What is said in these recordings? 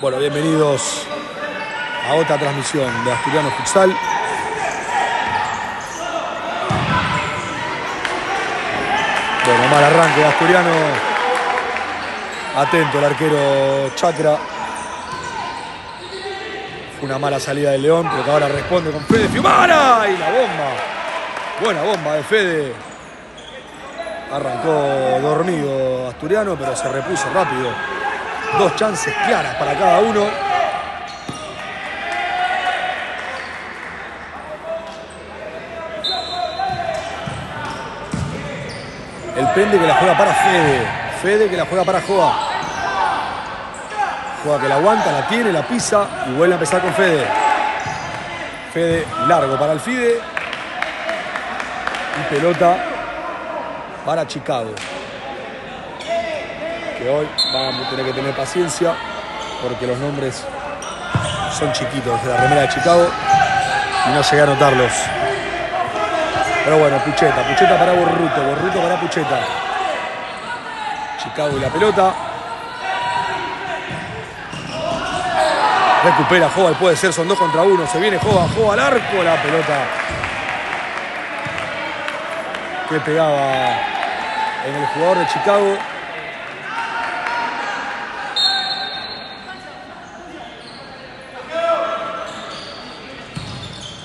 Bueno, bienvenidos a otra transmisión de Asturiano Futsal. Bueno, mal arranque de Asturiano. Atento el arquero Chacra. Fue una mala salida del León, pero que ahora responde con Fede Fiumara. Y la bomba. Buena bomba de Fede. Arrancó dormido Asturiano, pero se repuso rápido. Dos chances claras para cada uno. El Pende que la juega para Fede. Fede que la juega para Joa. Joa que la aguanta, la tiene, la pisa y vuelve a empezar con Fede. Fede largo para el Fide. Y pelota para Chicago. Que hoy vamos a tener que tener paciencia porque los nombres son chiquitos de la remera de Chicago y no llegué a anotarlos. Pero bueno, Pucheta para Borruto para Pucheta. Chicago y la pelota. Recupera Joa, puede ser, son 2 contra 1. Se viene Joa al arco, la pelota que pegaba en el jugador de Chicago.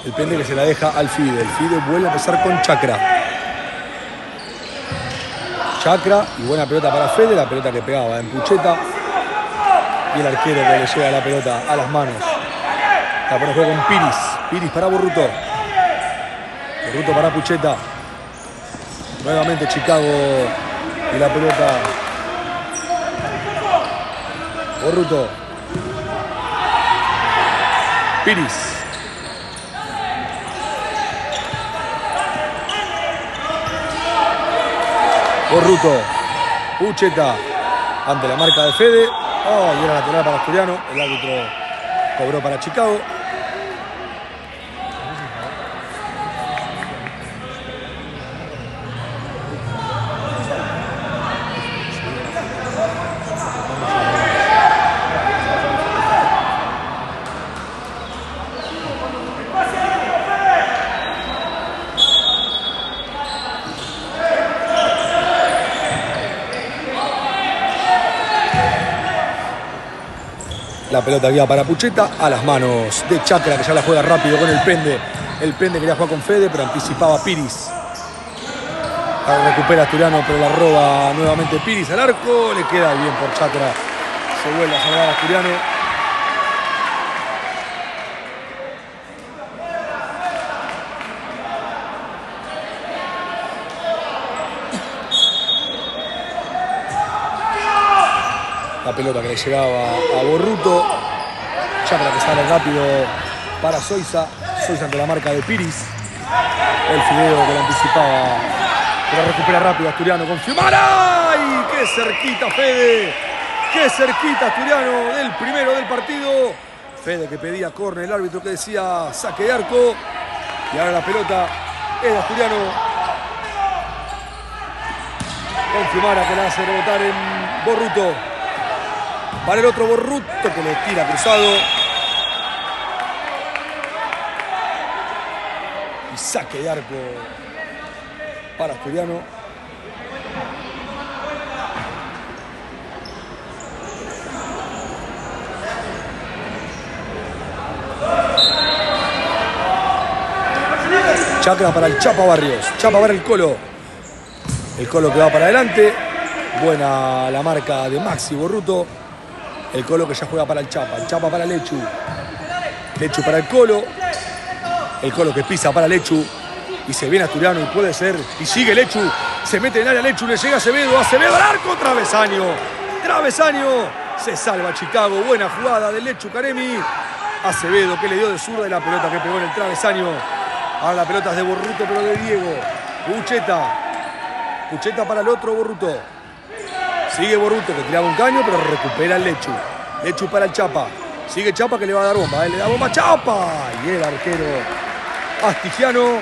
El Pende que se la deja al Fide. El Fide vuelve a empezar con Chacra. Chacra y buena pelota para Fede. La pelota que pegaba en Pucheta. Y el arquero que le lleva la pelota a las manos. La pone en juego con Piris. Piris para Borruto. Borruto para Pucheta. Nuevamente Chicago y la pelota. Borruto. Piris. Borruto, Pucheta, ante la marca de Fede. Oh, y era lateral para Asturiano. El árbitro cobró para Chicago. La pelota que iba para Pucheta, a las manos de Chacra, que ya la juega rápido con el Pende. El Pende quería jugar con Fede, pero anticipaba Piris. Ahora recupera Asturiano, pero la roba nuevamente Piris al arco. Le queda bien por Chacra. Se vuelve a salvar a Asturiano. La pelota que le llegaba a Borruto. Chacra que sale rápido para Soiza. Soiza ante la marca de Piris. El Fideo que la anticipaba. Pero recupera rápido Asturiano con Fiumara. ¡Ay! ¡Qué cerquita Fede! ¡Qué cerquita Asturiano del primero del partido! Fede que pedía córner, el árbitro que decía saque de arco. Y ahora la pelota es de Asturiano. Con Fiumara que la hace rebotar en Borruto. Para el otro Borruto que le tira cruzado. Y saque de arco para Asturiano. Chacra para el Chapa Barrios. Chapa para el Colo. El Colo que va para adelante. Buena la marca de Maxi Borruto. El Colo que ya juega para el Chapa. El Chapa para Lechu. Lechu para el Colo. El Colo que pisa para Lechu. Y se viene Asturiano y puede ser. Y sigue Lechu. Se mete en el área Lechu. Le llega Acevedo. Acevedo al arco. Travesaño. Travesaño. Se salva Chicago. Buena jugada de Lechu Caremi. Acevedo que le dio de zurda y la pelota que pegó en el travesaño. Ahora la pelota es de Borruto, pero de Diego. Pucheta. Pucheta para el otro Borruto. Sigue Borruto que tiraba un caño, pero recupera el Lechu. Lechu para el Chapa. Sigue Chapa que le va a dar bomba. Le da bomba a Chapa. Y el arquero Astigiano.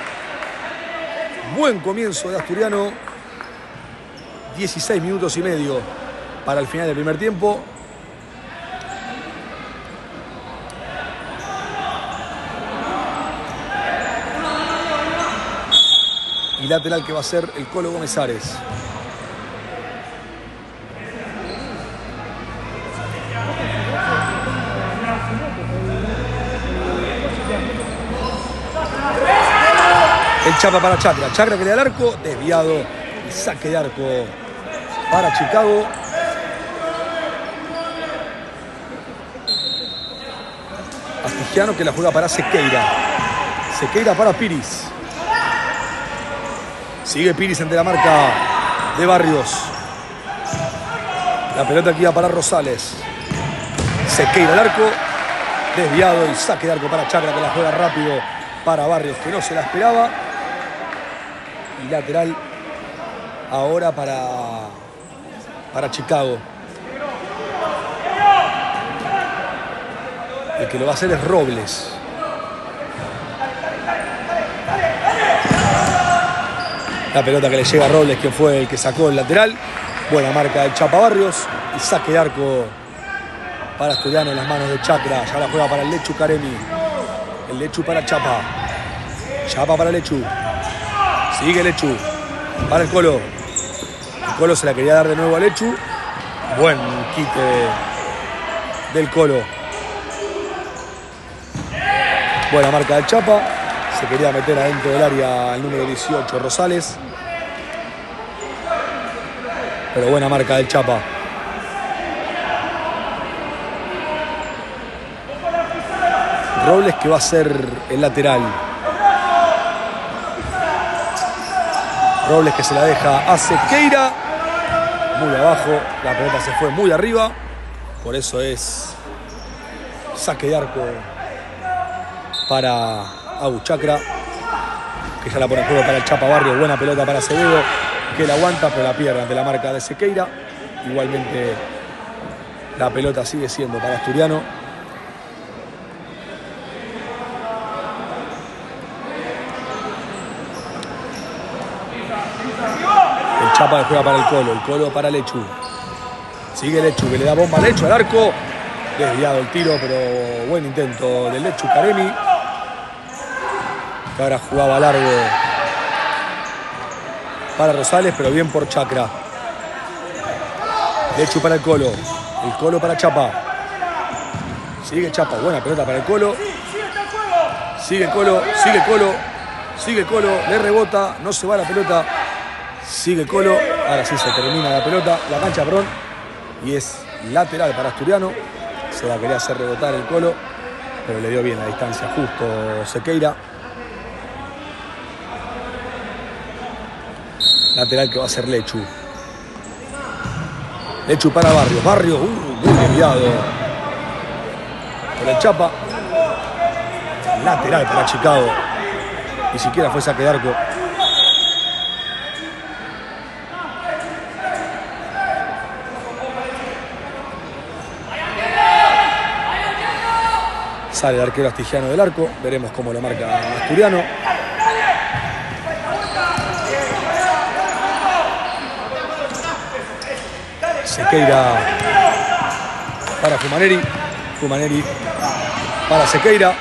Buen comienzo de Asturiano. 16 minutos y medio para el final del primer tiempo. lateral que va a ser el Colo Gómez Ares. El Chapa para Chacra. Chacra que le da al arco. Desviado. Y saque de arco para Chicago. Astigiano que la juega para Sequeira. Sequeira para Piris. Sigue Piris entre la marca de Barrios. La pelota que iba para Rosales. Sequeira al arco. Desviado y saque de arco para Chacra que la juega rápido para Barrios que no se la esperaba. Y lateral ahora para Chicago. El que lo va a hacer es Robles. La pelota que le llega a Robles, quien fue el que sacó el lateral. Buena marca del Chapa Barrios. Y saque de arco para Asturiano en las manos de Chacra. Ya la juega para el Lechu Caremi. El Lechu para Chapa. Chapa para Lechu. Sigue Lechu. Para el Colo. El Colo se la quería dar de nuevo a Lechu. Buen quite del Colo. Buena marca del Chapa. Se quería meter adentro del área el número 18, Rosales. Pero buena marca del Chapa. Robles que va a ser el lateral. Robles que se la deja a Sequeira. Muy abajo. La pelota se fue muy arriba. Por eso es saque de arco para Agus Chacra, que ya la pone en juego para el Chapa Barrio. Buena pelota para Acevedo, que la aguanta, pero la pierde ante la marca de Sequeira. Igualmente la pelota sigue siendo para Asturiano. El Chapa juega para el Colo para Lechu. Sigue Lechu, que le da bomba a Lechu al arco. Desviado el tiro, pero buen intento del Lechu Caremi. Que ahora jugaba largo para Rosales, pero bien por Chacra. Lechu para el Colo para Chapa. Sigue Chapa, buena pelota para el Colo. Sigue Colo, sigue Colo, sigue Colo, le rebota, no se va la pelota. Sigue Colo, ahora sí se termina la pelota, la cancha, perdón. Y es lateral para Asturiano. Se la quería hacer rebotar el Colo, pero le dio bien la distancia justo Sequeira. Lateral que va a ser Lechu. Lechu para Barrios. Barrios, muy desviado por el Chapa. Lateral para Chicago. Ni siquiera fue saque de arco. Sale el arquero Astigiano del arco. Veremos cómo lo marca Asturiano. Sequeira para Fumaneri. Fumaneri para Sequeira.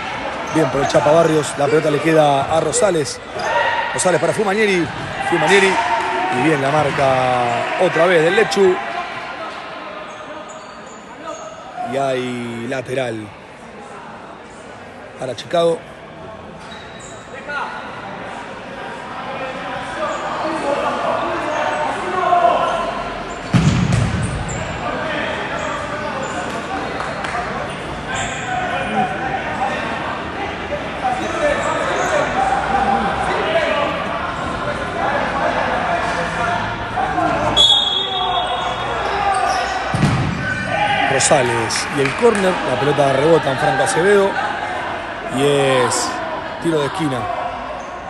Bien por el Chapa Barrios. La pelota le queda a Rosales. Rosales para Fumaneri. Fumaneri. Y bien la marca otra vez del Lechu. Y hay lateral para Chicago. Rosales y el córner, la pelota rebota en Franco Acevedo y es tiro de esquina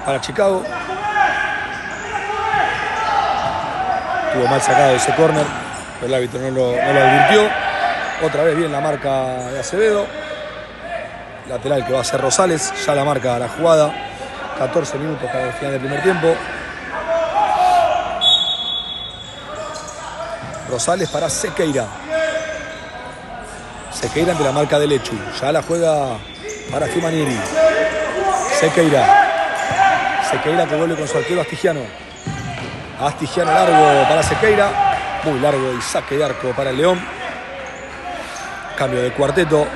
para Chicago. Estuvo mal sacado ese córner, pero el árbitro no lo advirtió. Otra vez bien la marca de Acevedo. Lateral que va a ser Rosales, ya la marca la jugada. 14 minutos para el final del primer tiempo. Rosales para Sequeira. Sequeira ante la marca de Lechu. Ya la juega para Fumaneri. Sequeira. Sequeira que vuelve con su arquero Astigiano. Astigiano largo para Sequeira. Muy largo y saque de arco para el León. Cambio de cuarteto.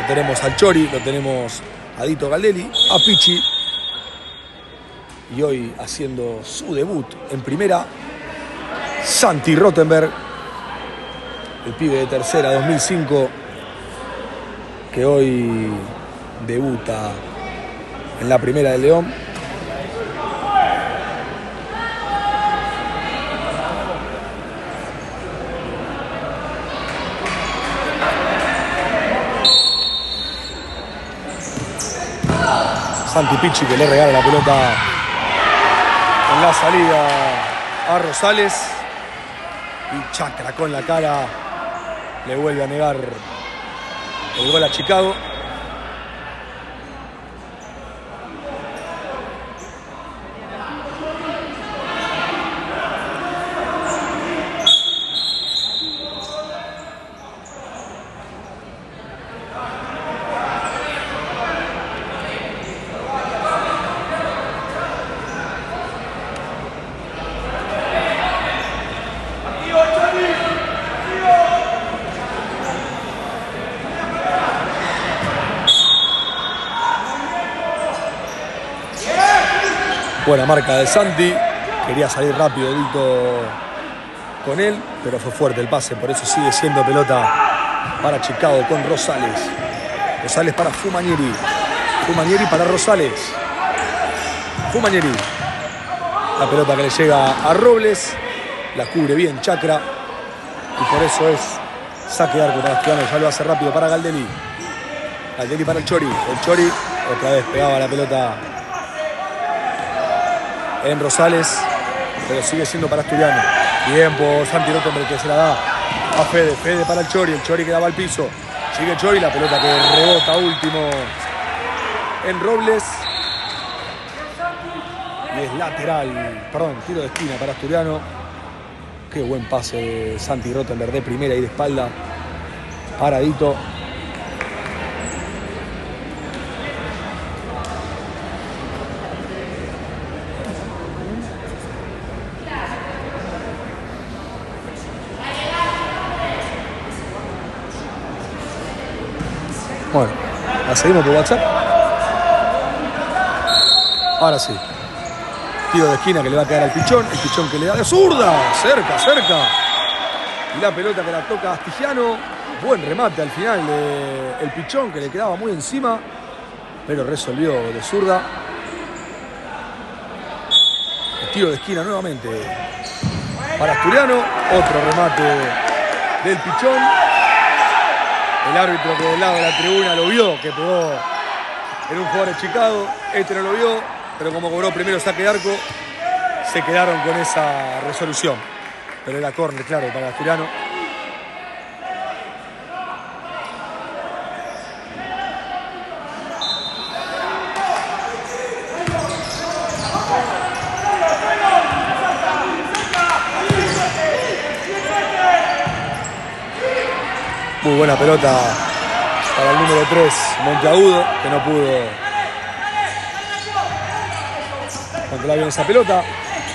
Lo tenemos al Chori, lo tenemos a Dito Galdelli, a Pichi. Y hoy haciendo su debut en primera, Santi Rottenberg, el pibe de tercera 2005, que hoy debuta en la primera del León. Santi Pichi que le regala la pelota en la salida a Rosales. Y Chacra con la cara le vuelve a negar el gol a Chicago. Buena marca de Santi, quería salir rápido Dito con él, pero fue fuerte el pase, por eso sigue siendo pelota para Chicago con Rosales. Rosales para Fumanieri, Fumanieri para Rosales. Fumanieri, la pelota que le llega a Robles, la cubre bien Chacra y por eso es saque de arco para Astigiano. Ya lo hace rápido para Galdelli. Galdelli para el Chori, otra vez pegaba la pelota en Rosales, pero sigue siendo para Asturiano. Bien por Santi Rottenberg que se la da a Fede. Fede para el Chori que daba al piso. Sigue Chori, la pelota que rebota último en Robles. Y es lateral, perdón, tiro de esquina para Asturiano. Qué buen pase de Santi Rottenberg de primera y de espalda. Paradito. Bueno, la seguimos por WhatsApp. Ahora sí. Tiro de esquina que le va a quedar al Pichón. El Pichón que le da de zurda. Cerca, cerca. Y la pelota que la toca Astigiano. Buen remate al final del Pichón que le quedaba muy encima. Pero resolvió de zurda. El tiro de esquina nuevamente para Asturiano. Otro remate del Pichón. El árbitro que del lado de la tribuna lo vio, que pegó en un jugador de Chicago. Este no lo vio, pero como cobró primero saque de arco, se quedaron con esa resolución. Pero era córner, claro, para Asturiano. Muy buena pelota para el número 3, Monteagudo, que no pudo controlar bien esa pelota.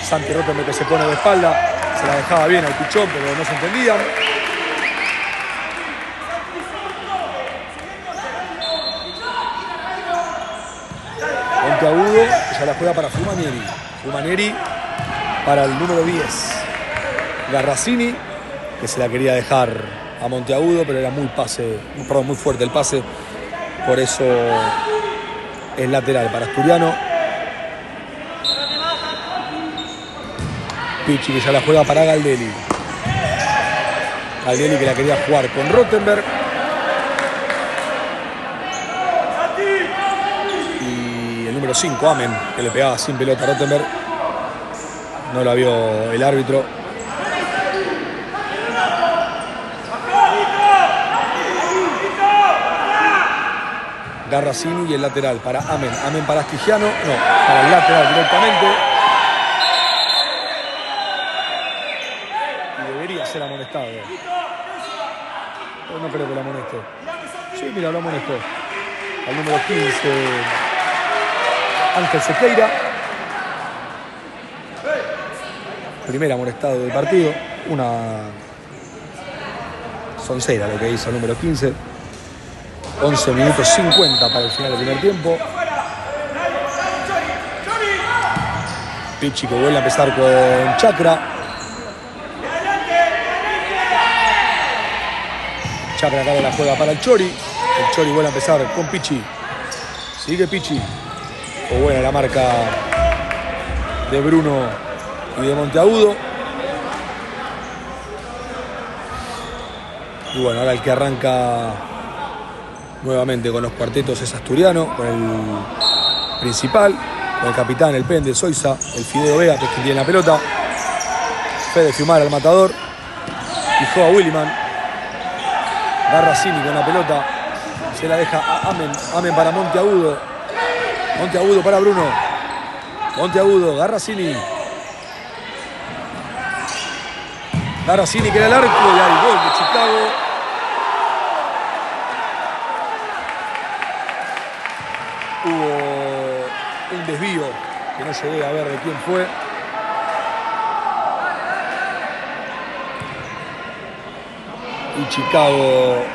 Santi Rottenberg que se pone de espalda, se la dejaba bien al Pichón, pero no se entendían. Monteagudo, que ya la juega para Fumanieri. Fumanieri para el número 10. Garracini, que se la quería dejar a Monteagudo, pero era muy fuerte el pase, por eso es lateral para Asturiano. Pichi que ya la juega para Galdelli. Galdelli que la quería jugar con Rottenberg. Y el número 5, Amen, que le pegaba sin pelota a Rottenberg. No la vio el árbitro. Garracini y el lateral para Amen. Amen para Astigiano. No, para el lateral directamente. Y debería ser amonestado. Pero no creo que lo amoneste. Sí, mira, lo amonestó. Al número 15. Ángel Sequeira. Primer amonestado del partido. Una soncera lo que hizo el número 15. 11 minutos 50 para el final del primer tiempo. Pichi que vuelve a empezar con Chakra. Chakra acá la juega para el Chori. El Chori vuelve a empezar con Pichi. Sigue Pichi. Fue buena la marca de Bruno y de Monteagudo. Y bueno, ahora el que arranca nuevamente con los cuartetos es Asturiano, con el principal, con el capitán, el Pende, Soiza, el Fideo Vega, que es quien tiene la pelota. Fede Fiumar al matador. Y Joa Williman. Garracini con la pelota. Se la deja a Amen. Amen para Monteagudo. Monteagudo para Bruno. Monteagudo, Garracini. Garracini que era el arco y hay gol de Chicago. Hubo un desvío que no llegué a ver de quién fue. Y Chicago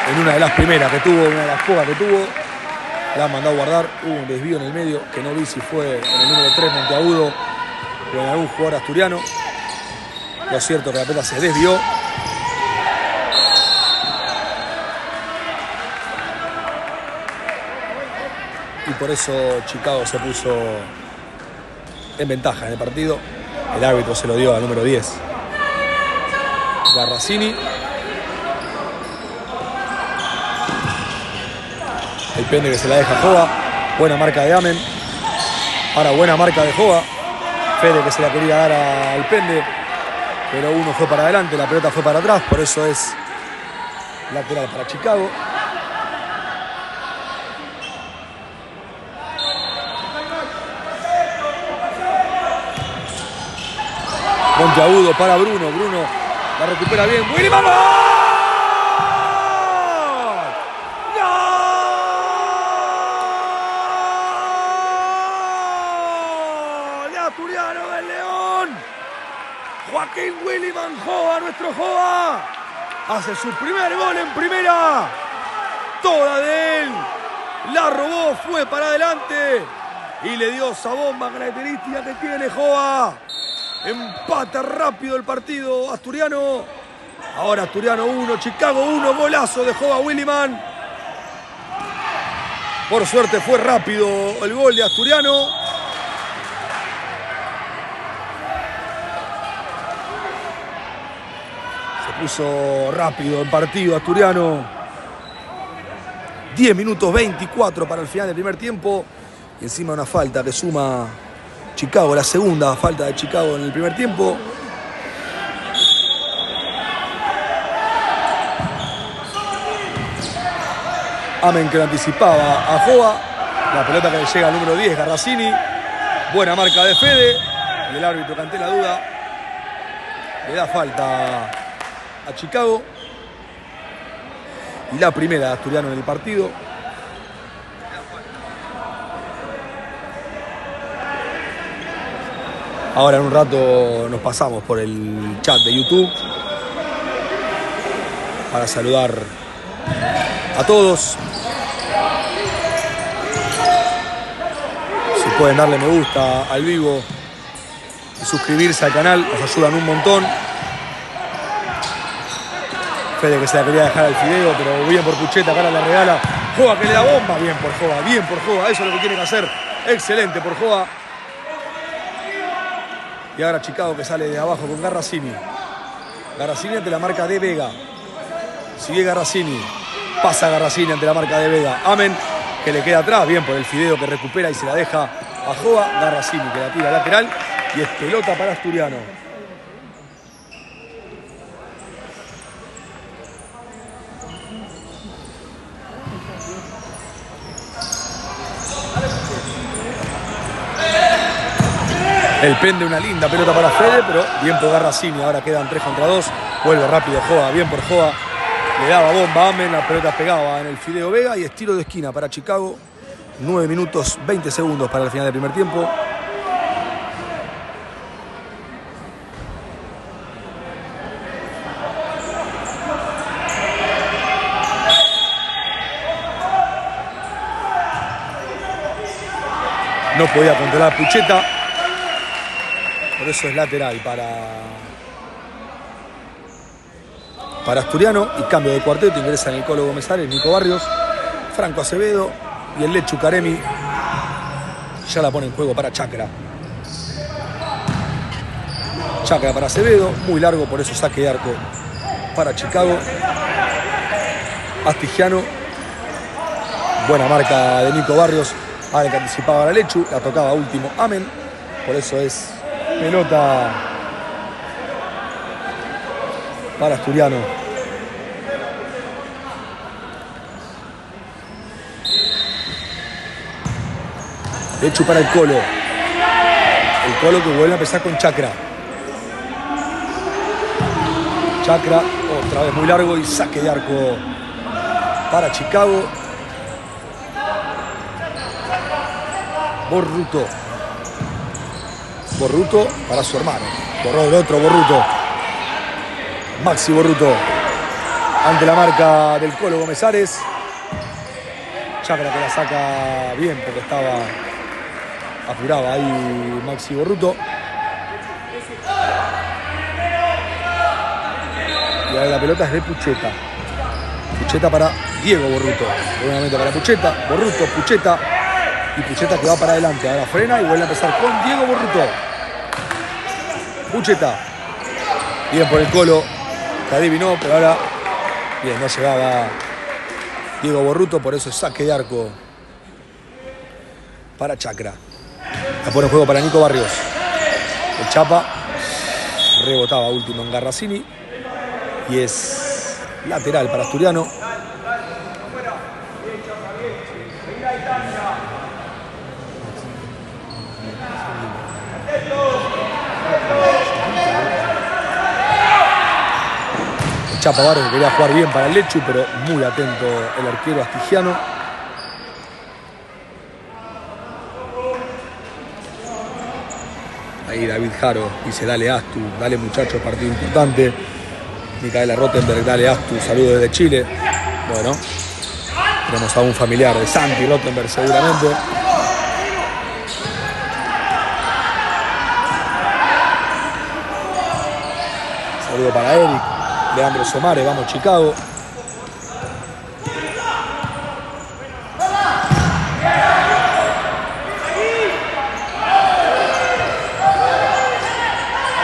en una de las primeras que tuvo, una de las pocas que tuvo, la han mandado a guardar. Hubo un desvío en el medio que no vi si fue en el número 3 Monteagudo o en algún jugador asturiano. Lo cierto es que la pelota se desvió. Y por eso Chicago se puso en ventaja en el partido. El árbitro se lo dio al número 10. Garracini. El Pende que se la deja a Joa. Buena marca de Amen. Ahora buena marca de Joa. Fede que se la quería dar al Pende. Pero uno fue para adelante, la pelota fue para atrás. Por eso es lateral para Chicago. Monteagudo para Bruno. Bruno la recupera bien. ¡Williman! ¡Gol! ¡Gol! ¡De Asturiano del León! Joaquín Williman Joa, nuestro Joa, hace su primer gol en primera. Toda de él. La robó, fue para adelante y le dio esa bomba característica que tiene Joa. Empata rápido el partido asturiano. Ahora Asturiano 1, Chicago 1. Golazo de Joa Williman. Por suerte fue rápido el gol de Asturiano. Se puso rápido el partido asturiano. 10 minutos 24 para el final del primer tiempo. Y encima una falta que suma Chicago, la segunda falta de Chicago en el primer tiempo. Amen que lo anticipaba a Joa. La pelota que le llega al número 10, Garracini. Buena marca de Fede. Y el árbitro, que ante la duda le da falta a Chicago. Y la primera de Asturiano en el partido. Ahora en un rato nos pasamos por el chat de YouTube para saludar a todos. Si pueden darle me gusta al vivo y suscribirse al canal, nos ayudan un montón. Fede que se la quería dejar al Fideo, pero bien por Pucheta, acá la regala. Joa que le da bomba, bien por Joa, eso es lo que tiene que hacer. Excelente por Joa. Y ahora Chicago que sale de abajo con Garracini. Garracini ante la marca de Vega. Sigue Garracini. Pasa Garracini ante la marca de Vega. Amen que le queda atrás. Bien por el Fideo que recupera y se la deja a Joa. Garracini que la tira lateral. Y es pelota para Asturiano. El Pende, una linda pelota para Fede, pero bien por Garracini. Ahora quedan 3 contra 2. Vuelve rápido Joa, bien por Joa. Le daba bomba a Amen, la pelota pegaba en el Fideo Vega y es tiro de esquina para Chicago. 9 minutos 20 segundos para el final del primer tiempo. No podía controlar Pucheta. Por eso es lateral para Asturiano. Y cambio de cuarteto. Ingresa en el Colo Gómez Ares, Nico Barrios, Franco Acevedo y el Lechu Caremi. Ya la pone en juego para Chacra. Chacra para Acevedo. Muy largo, por eso saque de arco para Chicago. Astigiano. Buena marca de Nico Barrios. Ahora que anticipaba la Lechu, la tocaba último Amen. Por eso es pelota para Asturiano. Lechu para el Colo. El Colo que vuelve a empezar con Chacra. Chacra, otra vez muy largo y saque de arco para Chicago. Borruto. Borruto para su hermano. Borró el otro Borruto. Maxi Borruto. Ante la marca del Colo Gómez Ares. Chacra que la saca bien porque estaba apuraba ahí Maxi Borruto. Y ahora la pelota es de Pucheta. Pucheta para Diego Borruto. Nuevamente para Pucheta. Borruto, Pucheta. Y Pucheta que va para adelante. Ahora frena y vuelve a empezar con Diego Borruto. Pucheta. Bien por el Colo. Que adivinó, pero ahora bien, no llegaba Diego Borruto. Por eso es saque de arco para Chacra. La pone en juego para Nico Barrios. El Chapa rebotaba último en Garracini. Y es lateral para Asturiano. Chapa Barrios que quería jugar bien para el Lechu, pero muy atento el arquero astigiano. Ahí David Jaro dice dale Astu, dale muchachos, partido importante. Micaela Rottenberg, dale Astu, saludos desde Chile. Bueno, tenemos a un familiar de Santi Rottenberg seguramente. Saludo para Eric. Leandro Somare, vamos Chicago.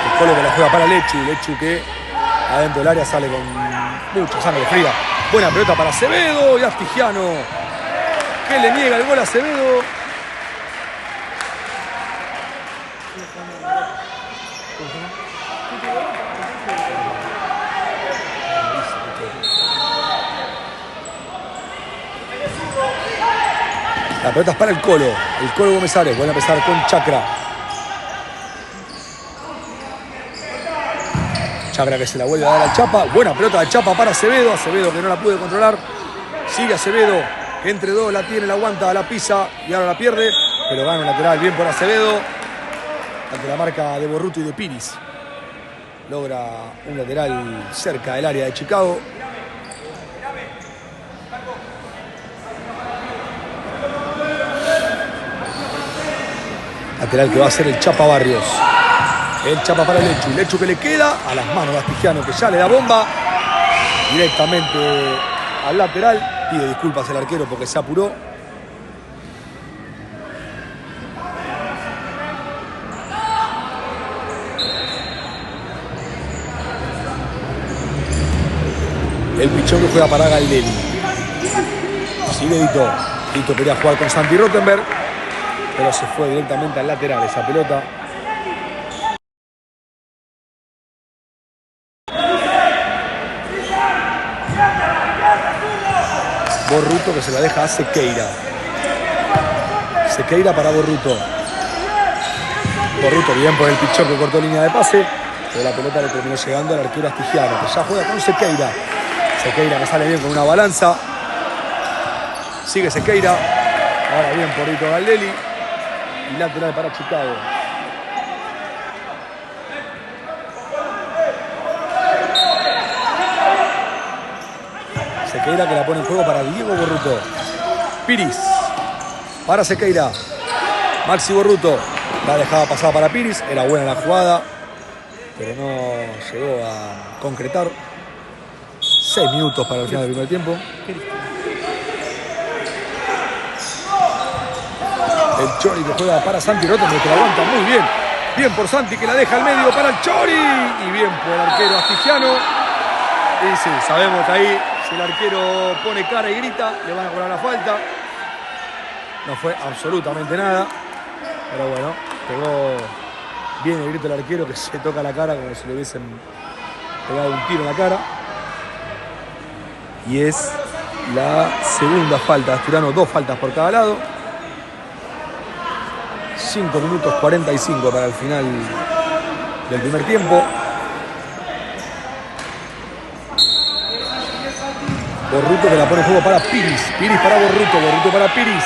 El Colo que la juega para Lechu. Lechu que adentro del área sale con mucha sangre fría. Buena pelota para Acevedo y Astigiano que le niega el gol a Acevedo. La pelota es para el Colo Gómez Ares. Vuelve a empezar con Chacra. Chacra que se la vuelve a dar al Chapa. Buena pelota de Chapa para Acevedo. Acevedo que no la puede controlar. Sigue Acevedo, que entre dos la tiene, la aguanta, la pisa y ahora la pierde. Pero gana un lateral bien por Acevedo. Ante la marca de Borruto y de Piris. Logra un lateral cerca del área de Chicago. Lateral que va a ser el Chapa Barrios. El Chapa para el Lechu. Lechu que le queda a las manos de Astigiano, que ya le da bomba directamente al lateral. Pide disculpas el arquero porque se apuró. El pichón que juega para Galdelli. Sigue Dito. Dito quería jugar con Santi Rottenberg, pero se fue directamente al lateral esa pelota. Borruto que se la deja a Sequeira. Sequeira para Borruto. Borruto bien por el pichón que cortó línea de pase, pero la pelota le terminó llegando al arquero astigiano, que ya juega con Sequeira. Sequeira que sale bien con una balanza. Sigue Sequeira. Ahora bien por Rito Galdelli. Y lateral para Chicago. Sequeira que la pone en juego para Diego Borruto. Piris. Para Sequeira. Maxi Borruto. La dejaba pasada para Piris. Era buena la jugada, pero no llegó a concretar. 6 minutos para el final del primer tiempo. El Chori que juega para Santi Rottenberg, que la aguanta muy bien. Bien por Santi, que la deja al medio para el Chori. Y bien por el arquero Astigiano. Y sí, sabemos que ahí, si el arquero pone cara y grita, le van a cobrar la falta. No fue absolutamente nada. Pero bueno, pegó bien el grito del arquero, que se toca la cara como si le hubiesen pegado un tiro en la cara. Y es la segunda falta de Asturiano, 2 faltas por cada lado. 5 minutos 45 para el final del primer tiempo. Borruto que la pone en juego para Piris. Piris para Borruto, Borruto para Piris.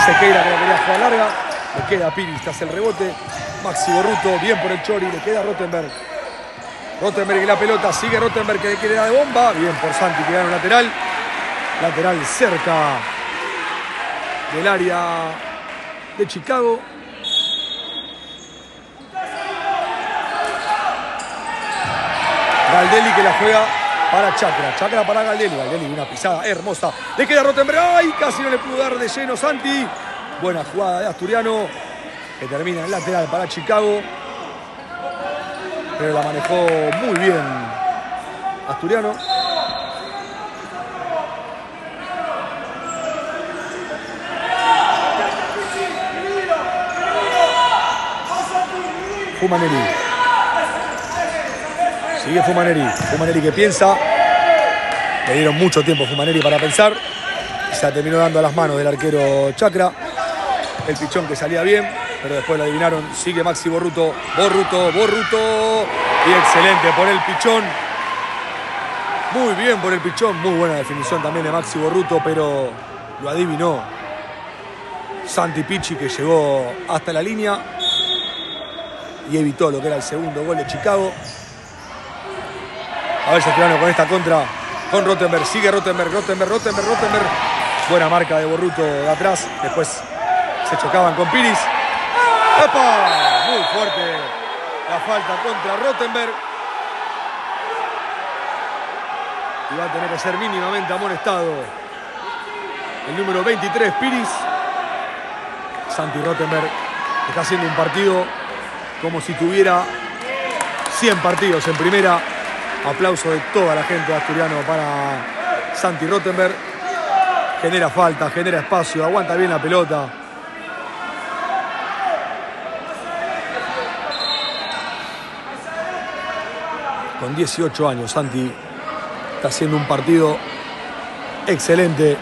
Sequeira que la quería jugar larga. Le queda a Piris tras el rebote. Maxi Borruto, bien por el Chori. Le queda a Rottenberg. Rottenberg y la pelota. Sigue Rottenberg que le quiere dar de bomba. Bien por Santi que gana un lateral. Lateral cerca del área de Chicago. Galdelli que la juega para Chacra. Chacra para Galdelli. Galdelli una pisada hermosa. Le queda a Rottenberg. ¡Ay! Casi no le pudo dar de lleno Santi. Buena jugada de Asturiano, que termina en lateral para Chicago. Pero la manejó muy bien Asturiano. Fumaneri. Sigue Fumaneri. Fumaneri que piensa. Le dieron mucho tiempo a Fumaneri para pensar. Se terminó dando a las manos del arquero Chacra. El pichón que salía bien, pero después lo adivinaron. Sigue Maxi Borruto. Borruto. Y excelente por el pichón. Muy bien por el pichón. Muy buena definición también de Maxi Borruto, pero lo adivinó Santi Pichi, que llegó hasta la línea y evitó lo que era el segundo gol de Chicago. A ver si Asturiano con esta contra con Rottenberg. Sigue Rottenberg. Buena marca de Borruto de atrás. Después se chocaban con Piris. ¡Epa! Muy fuerte la falta contra Rottenberg. Y va a tener que ser mínimamente amonestado el número 23, Piris. Santi Rottenberg está haciendo un partido como si tuviera 100 partidos en primera. Aplauso de toda la gente de Asturiano para Santi Rottenberg. Genera falta, genera espacio, aguanta bien la pelota. Con 18 años, Santi está haciendo un partido excelente.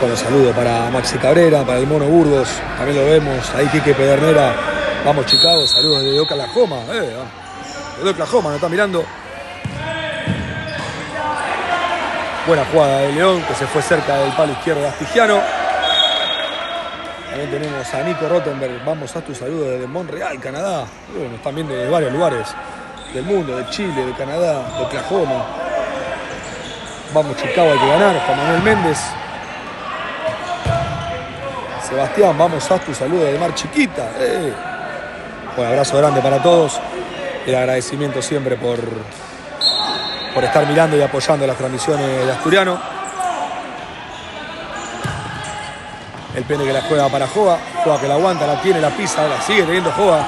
Bueno, saludo para Maxi Cabrera, para el Mono Burgos, también lo vemos, ahí Quique Pedernera, vamos Chicago, saludos desde Oklahoma, desde Oklahoma nos está mirando. Buena jugada de León, que se fue cerca del palo izquierdo de Astigiano. También tenemos a Nico Rottenberg, vamos a tu saludo desde Montreal, Canadá. Nos están viendo de varios lugares del mundo, de Chile, de Canadá, de Oklahoma. Vamos Chicago, hay que ganar, Juan Manuel Méndez. Sebastián, vamos a tu saludo de Mar Chiquita. Un abrazo grande para todos. El agradecimiento siempre por estar mirando y apoyando las transmisiones de Asturiano. El Pene que la juega para Joa. Joa que la aguanta, la tiene, la pisa, la sigue teniendo Joa.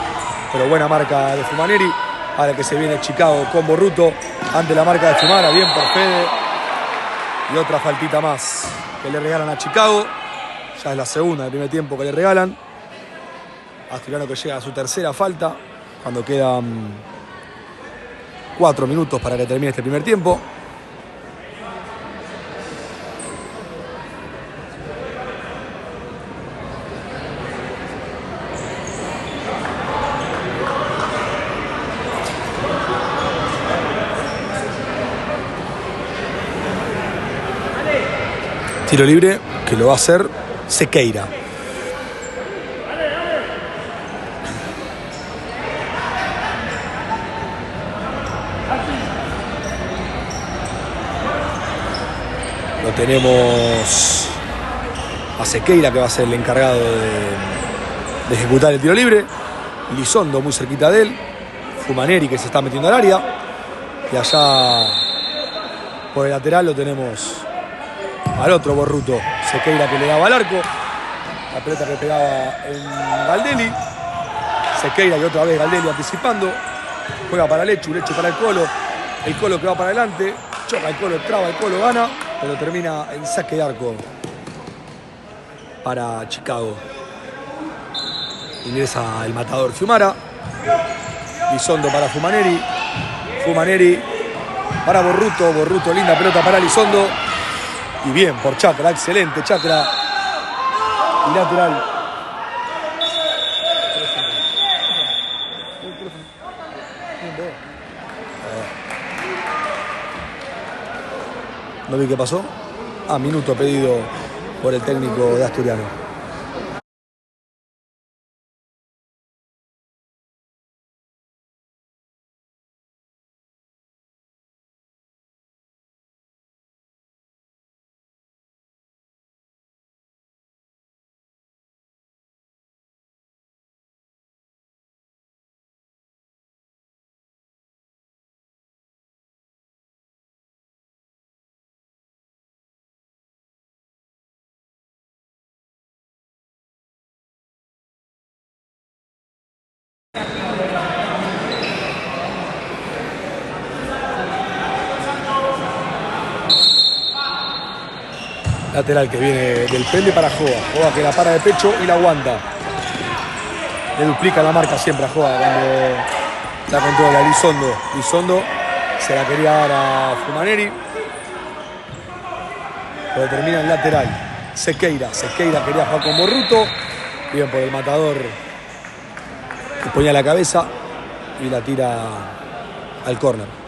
Pero buena marca de Fumaneri. Ahora que se viene Chicago con Borruto. Ante la marca de Fumara, bien por Fede. Y otra faltita más que le regalan a Chicago. Ya es la segunda del primer tiempo que le regalan. Asturiano que llega a su tercera falta cuando quedan 4 minutos para que termine este primer tiempo. Tiro libre que lo va a hacer Sequeira. Lo tenemos a Sequeira, que va a ser el encargado de ejecutar el tiro libre. Lizondo muy cerquita de él. Fumaneri, que se está metiendo al área. Y allá por el lateral lo tenemos al otro Borruto. Sequeira, que le daba al arco. La pelota que pegaba en Galdelli. Sequeira, y otra vez Galdelli anticipando. Juega para Lechu, Lechu para el Colo. El Colo que va para adelante. Choca el Colo, traba el Colo, gana. Pero termina en saque de arco para Chicago. Ingresa el matador Fiumara. Lizondo para Fumaneri. Fumaneri para Borruto. Borruto, linda pelota para Lizondo. Y bien por Chacra, excelente Chacra. Y lateral. No vi qué pasó. Minuto pedido por el técnico de Asturiano. Lateral que viene del pende para Joa. Joa que la para de pecho y la aguanta. Le duplica la marca siempre a Joa cuando la controla Lizondo. Lizondo se la quería dar a Fumaneri. Pero termina en lateral. Sequeira. Sequeira quería jugar con Borruto. Bien por el matador. Que ponía la cabeza y la tira al córner.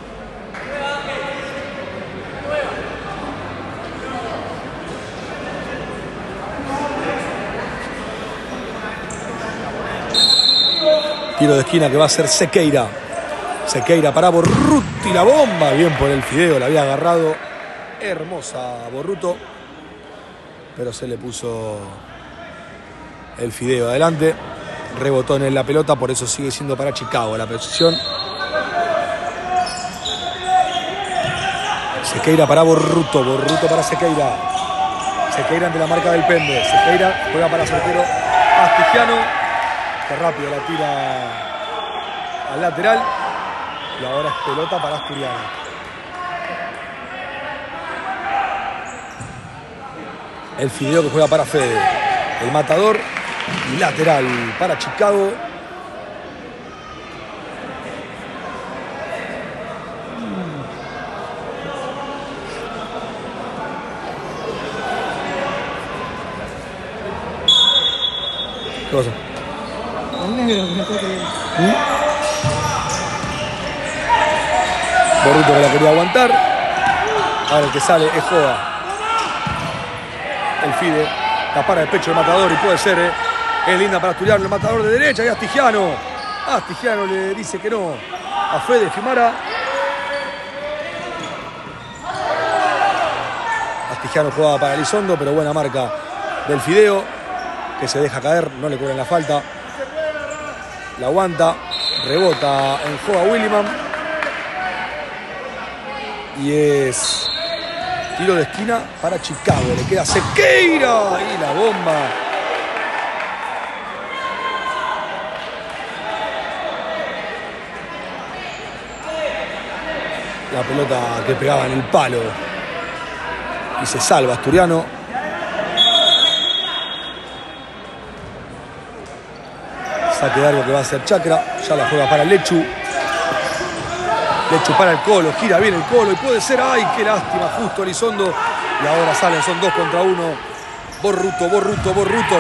Tiro de esquina que va a ser Sequeira. Sequeira para Borruto y la bomba. Bien por el Fideo, la había agarrado. Hermosa Borruto. Pero se le puso el Fideo adelante. Rebotó en la pelota, por eso sigue siendo para Chicago la posición. Sequeira para Borruto. Borruto para Sequeira. Sequeira ante la marca del pende. Sequeira juega para Certero Astigiano. Que rápido la tira al lateral. Y ahora es pelota para Asturiano. El Fideo que juega para Fede. El matador. Y lateral para Chicago. ¿Qué pasa? Borruto que la quería aguantar. Ahora el que sale es Joa. El Fide la para el pecho del matador y puede ser, es linda para Asturiano, el matador de derecha y Astigiano. Astigiano le dice que no a Fede Fiumara. Astigiano jugaba para Lizondo, pero buena marca del Fideo, que se deja caer, no le cobran la falta. La aguanta, rebota en Joa Williman. Y es tiro de esquina para Chicago. Le queda Sequeira y la bomba. La pelota que pegaba en el palo. Y se salva Asturiano. Saque de arco que va a hacer Chacra. Ya la juega para Lechu. Lechu para el Colo. Gira bien el Colo. Y puede ser. ¡Ay, qué lástima! Justo Elizondo. Y ahora salen. Son 2 contra 1. Borruto.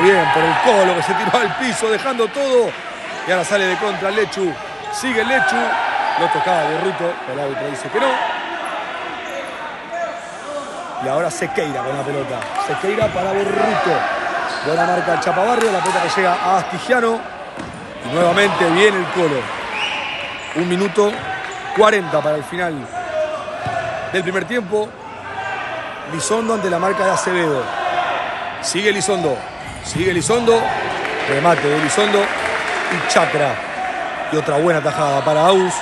Bien por el Colo que se tiró al piso dejando todo. Y ahora sale de contra Lechu. Sigue Lechu. Lo tocaba Borruto. El árbitro dice que no. Y ahora Sequeira con la pelota. Sequeira para Borruto. Buena marca del Chapabarrio. La pelota que llega a Astigiano. Y nuevamente viene el Colo. 1 minuto 40 para el final del primer tiempo. Lizondo ante la marca de Acevedo. Sigue Lizondo. Remate de Lizondo. Y Chacra. Y otra buena tajada para Aus.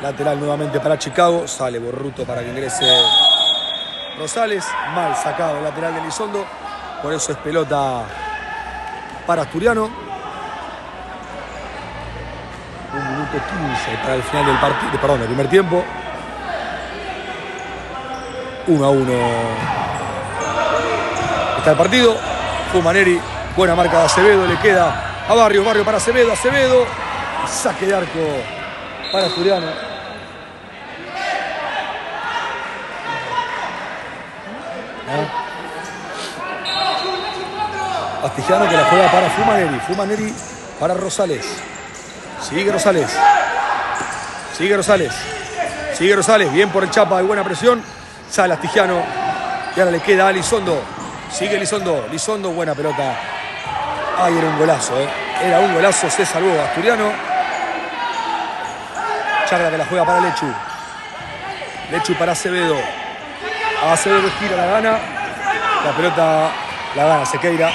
Lateral nuevamente para Chicago. Sale Borruto para que ingrese Rosales. Mal sacado el lateral de Lizondo. Por eso es pelota para Asturiano. 1 minuto 15 para el final del partido. Perdón, el primer tiempo. 1-1 está el partido. Fumaneri, buena marca de Acevedo. Le queda a Barrio para Acevedo. Saque de arco para Asturiano. Astigiano que la juega para Fumaneri para Rosales. Sigue Rosales. Bien por el Chapa. Hay buena presión. Sale Astigiano. Y ahora le queda a Lizondo. Sigue Lizondo. Buena pelota. Ay, era un golazo. Era un golazo. Se salvó Asturiano. Chacra que la juega para Lechu para Acevedo. Acevedo gira, la gana. La pelota la gana Sequeira.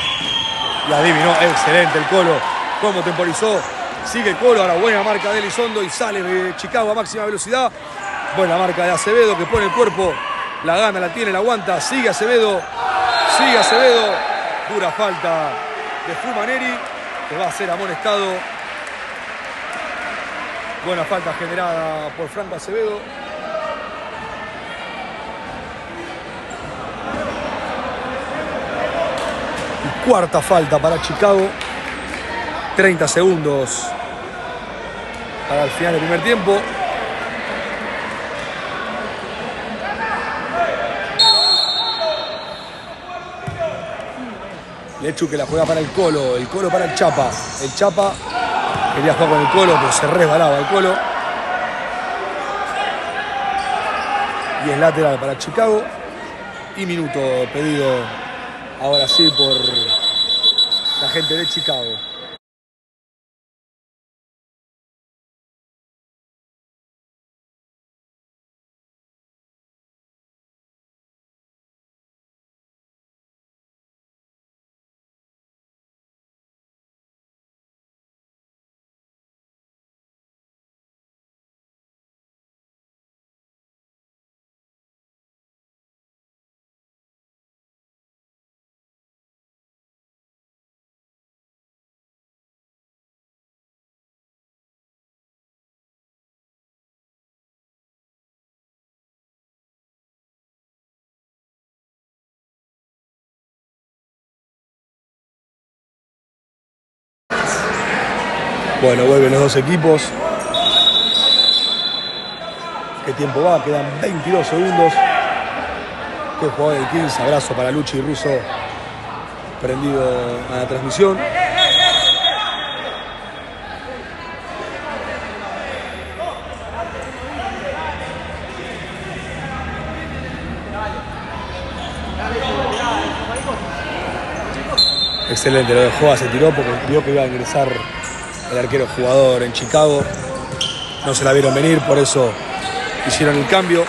Y adivinó. Excelente el Colo. Cómo temporizó. Sigue el Colo. Ahora buena marca de Lizondo. Y sale de Chicago a máxima velocidad. Buena marca de Acevedo que pone el cuerpo. La gana, la tiene, la aguanta. Sigue Acevedo. Dura falta de Fumaneri que va a ser amonestado. Buena falta generada por Franco Acevedo. Y cuarta falta para Chicago. 30 segundos para el final del primer tiempo. Lechu que la juega para el Colo para el Chapa. El Chapa quería jugar con el Colo, pero se resbalaba el Colo. Y es lateral para Chicago. Y minuto pedido ahora sí por la gente de Chicago. Bueno, vuelven los dos equipos. ¿Qué tiempo va? Quedan 22 segundos. Qué jugador del 15. Abrazo para Luchi y Russo. Prendido a la transmisión. Excelente, lo dejó, se tiró porque vio que iba a ingresar el arquero jugador en Chicago. No se la vieron venir, por eso hicieron el cambio.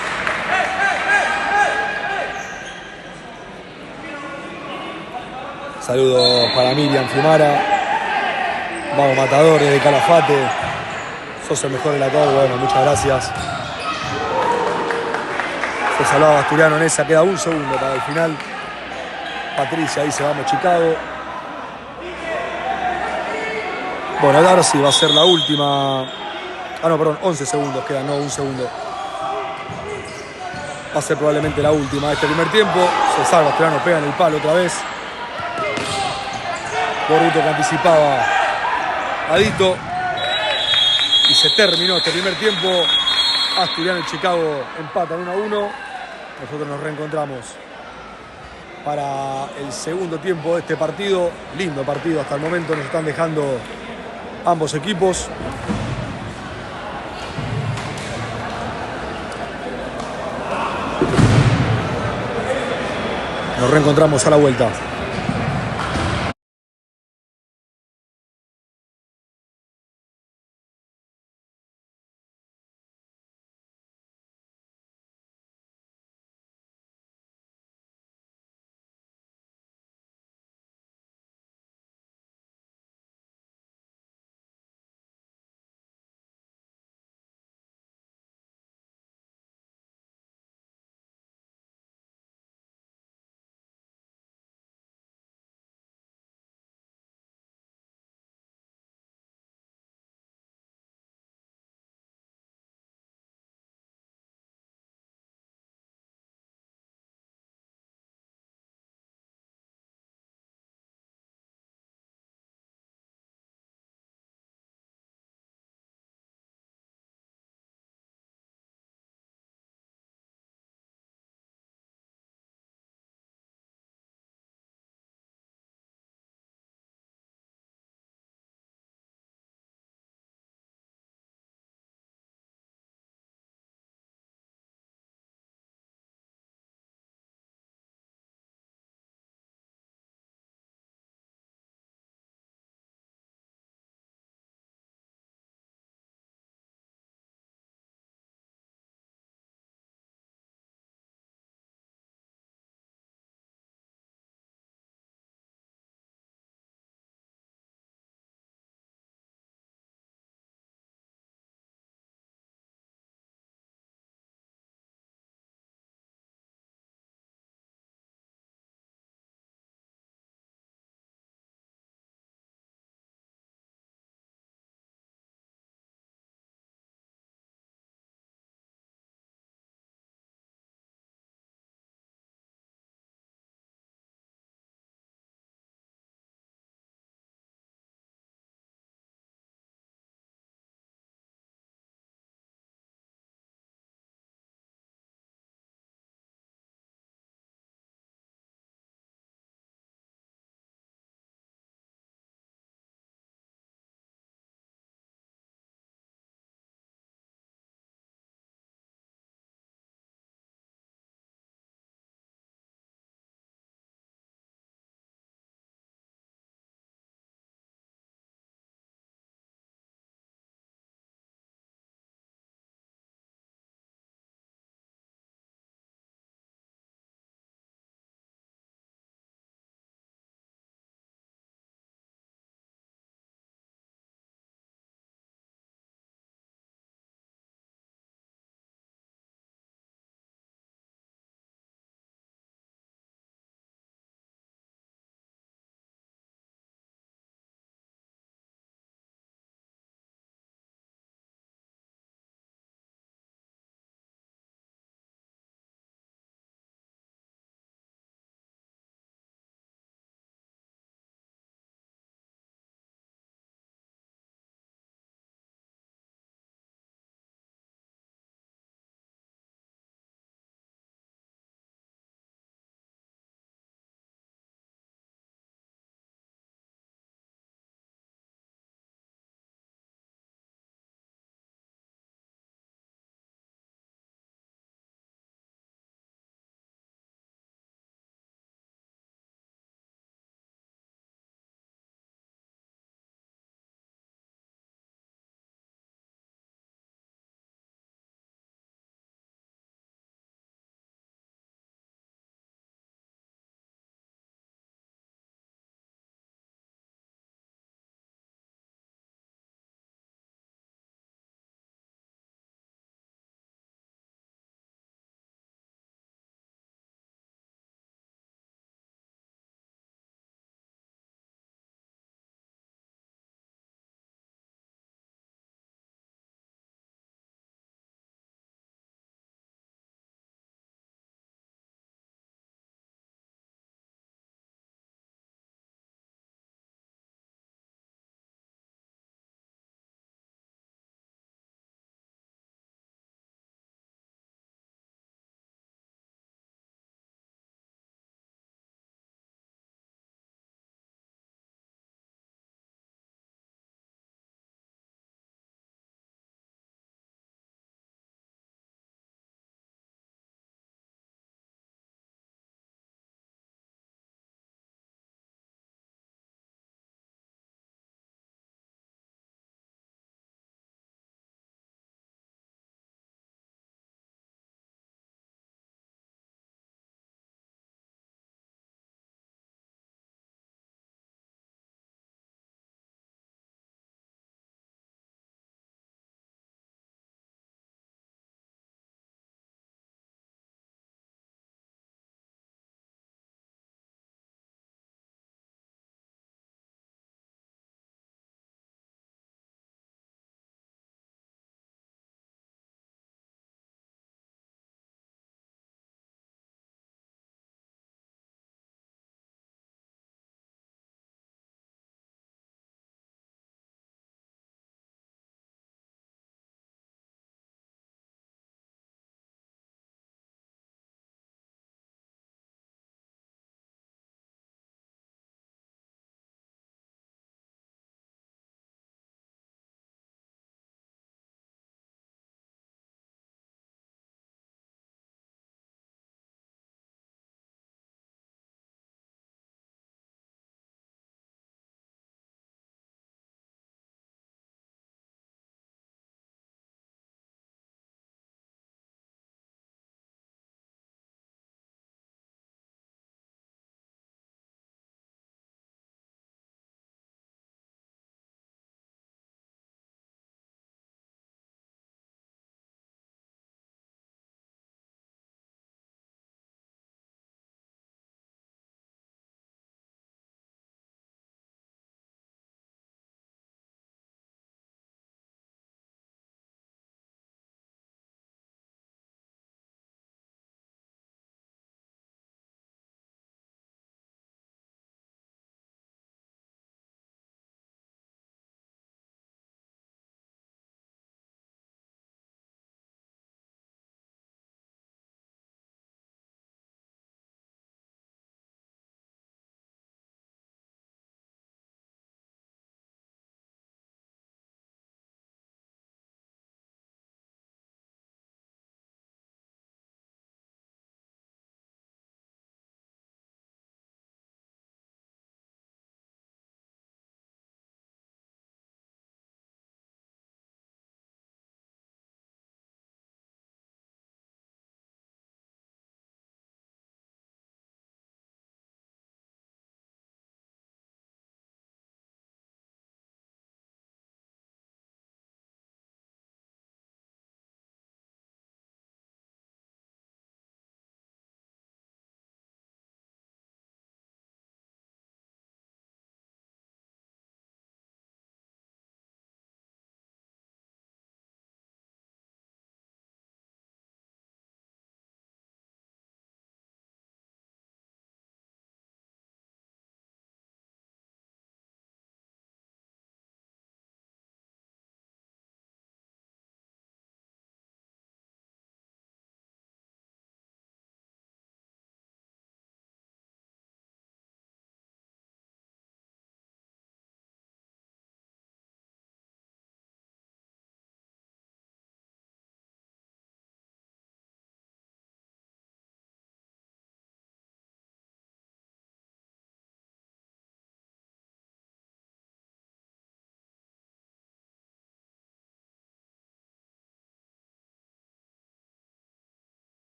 Saludos para Miriam Fumara. Vamos Matadores de Calafate. Sos el mejor relatador. Bueno, muchas gracias. Se salvaba Asturiano en esa. Queda un segundo para el final. Patricia dice vamos Chicago. Bueno, ahora sí va a ser la última. Ah, no, perdón, 11 segundos quedan, no, un segundo. Va a ser probablemente la última de este primer tiempo. Se salva Asturiano, pega en el palo otra vez. Borruto que anticipaba Adito. Y se terminó este primer tiempo. Asturiano y Chicago empatan 1-1. Nosotros nos reencontramos para el segundo tiempo de este partido. Lindo partido hasta el momento, nos están dejando ambos equipos. Nos reencontramos a la vuelta.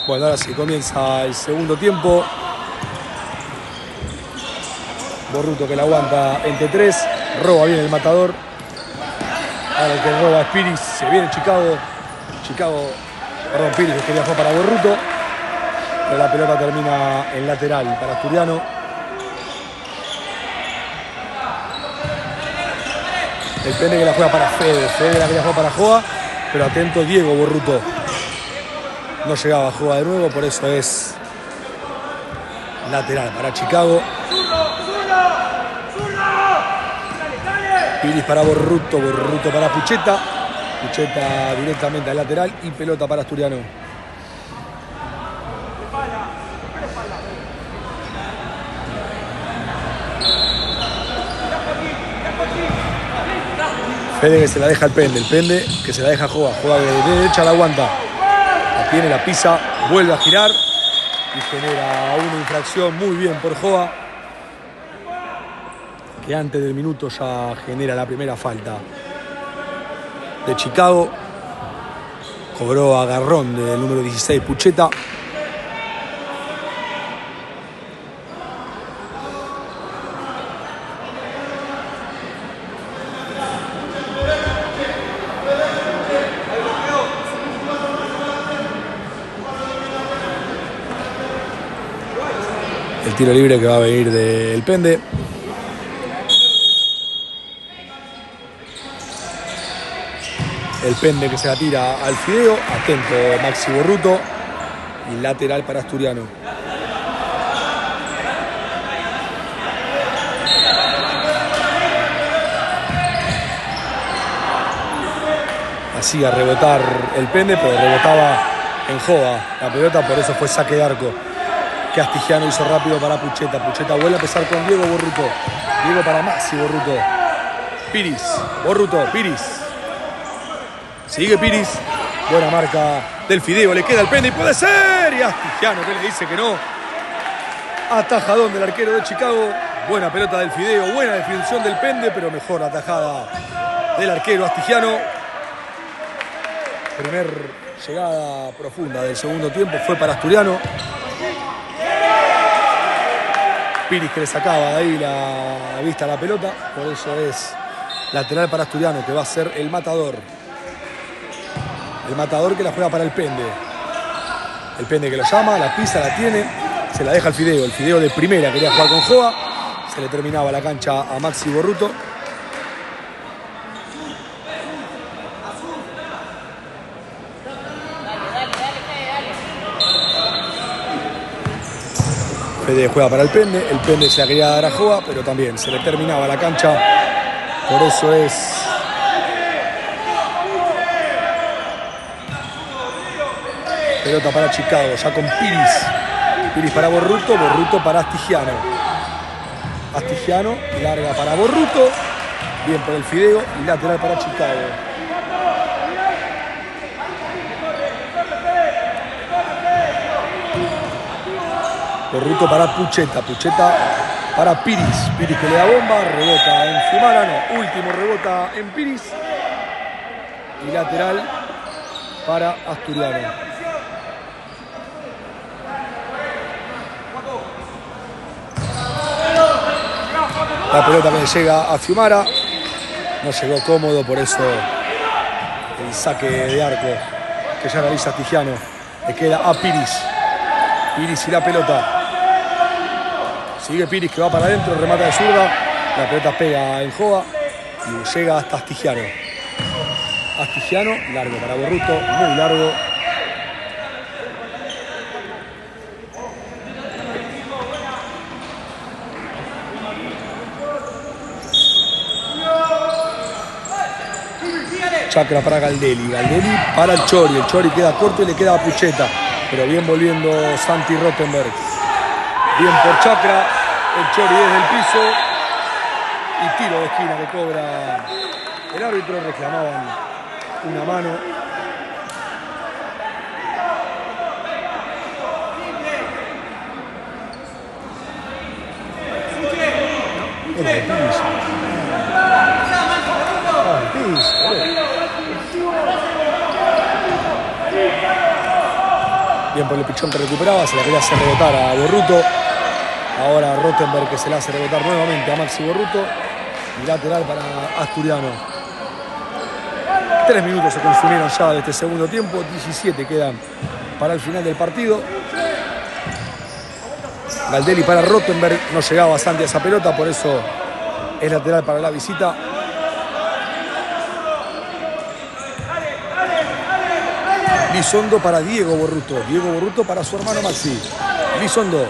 Bueno, ahora sí comienza el segundo tiempo. Borruto que la aguanta entre tres. Roba bien el matador. Ahora el que roba es Piris. Se viene Chicago. Perdón, Piris que quería jugar para Borruto. Pero la pelota termina en lateral para Asturiano. El pene que la juega para Fede. Fede la quería jugar para Joa. Pero atento Diego Borruto. No llegaba a jugar de nuevo, por eso es lateral para Chicago. Piris para Borruto, Borruto para Pucheta. Pucheta directamente al lateral y pelota para Asturiano. Fede que se la deja el Pende que se la deja Joa. Joa de derecha la aguanta. La tiene, la pisa, vuelve a girar y genera una infracción muy bien por Joa, que antes del minuto ya genera la primera falta de Chicago. Cobró agarrón del número 16 Pucheta. El tiro libre que va a venir del Pende. El Pende que se la tira al Fideo. Atento Maxi Borruto. Y lateral para Asturiano. Así a rebotar el Pende, pero rebotaba en Joa la pelota, por eso fue saque de arco. Que Astigiano hizo rápido para Pucheta. Pucheta vuelve a empezar con Diego Borruto. Diego para Maxi Borruto. Piris. Borruto. Piris. Sigue Piris. Buena marca del Fideo. Le queda el Pende y puede ser. Y Astigiano que le dice que no. Atajadón del arquero de Chicago. Buena pelota del Fideo. Buena definición del Pende, pero mejor atajada del arquero Astigiano. Primer llegada profunda del segundo tiempo fue para Asturiano. Piris que le sacaba de ahí la vista a la pelota, por eso es lateral para Asturiano, que va a ser el matador. El matador que la juega para el Pende. El Pende que lo llama, la pisa, la tiene, se la deja al Fideo. El Fideo de primera quería jugar con Joa, se le terminaba la cancha a Maxi Borruto. Fede juega para el Pende se la quería dar a Joa, pero también se le terminaba la cancha, por eso es pelota para Chicago, ya con Piris para Borruto, Borruto para Astigiano. Astigiano larga para Borruto, bien por el Fideo y lateral para Chicago. Borruto para Pucheta, Pucheta para Piris, Piris que le da bomba, rebota en Fiumara, no, último rebota en Piris y lateral para Asturiano. La pelota que le llega a Fiumara, no llegó cómodo, por eso el saque de arco que ya realiza Astigiano le queda a Piris. Piris y la pelota. Sigue Piris que va para adentro, remata de zurda. La pelota pega en Joa y llega hasta Astigiano. Astigiano, largo para Borruto, muy largo. Chacra para Galdelli, Galdelli para el Chori queda corto y le queda a Pucheta. Pero bien volviendo Santi Rottenberg. Bien por Chacra, el Chori desde el piso y tiro de esquina que cobra el árbitro. Reclamaban una mano. Bien por el Pichón que recuperaba, se la quería hacer rebotar a Borruto. Ahora Rottenberg que se la hace rebotar nuevamente a Maxi Borruto. Y lateral para Asturiano. 3 minutos se consumieron ya de este segundo tiempo. 17 quedan para el final del partido. Galdelli para Rottenberg. No llegaba bastante a esa pelota, por eso es lateral para la visita. Lizondo para Diego Borruto. Diego Borruto para su hermano Maxi. Lizondo.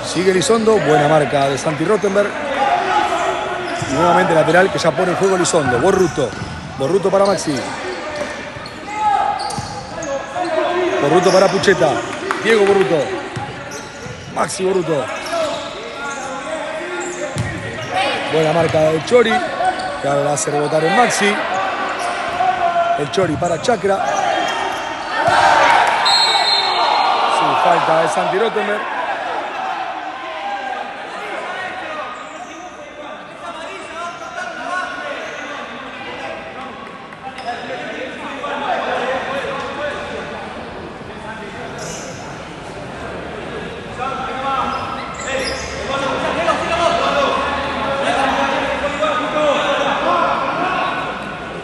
Sigue Lizondo. Buena marca de Santi Rottenberg. Y nuevamente lateral que ya pone en juego Lizondo. Borruto. Borruto para Maxi. Borruto para Pucheta. Diego Borruto. Maxi Borruto. Buena marca del Chori. Que ahora la hace rebotar en Maxi. El Chori para Chacra. Sí, falta de Santi Rottenberg.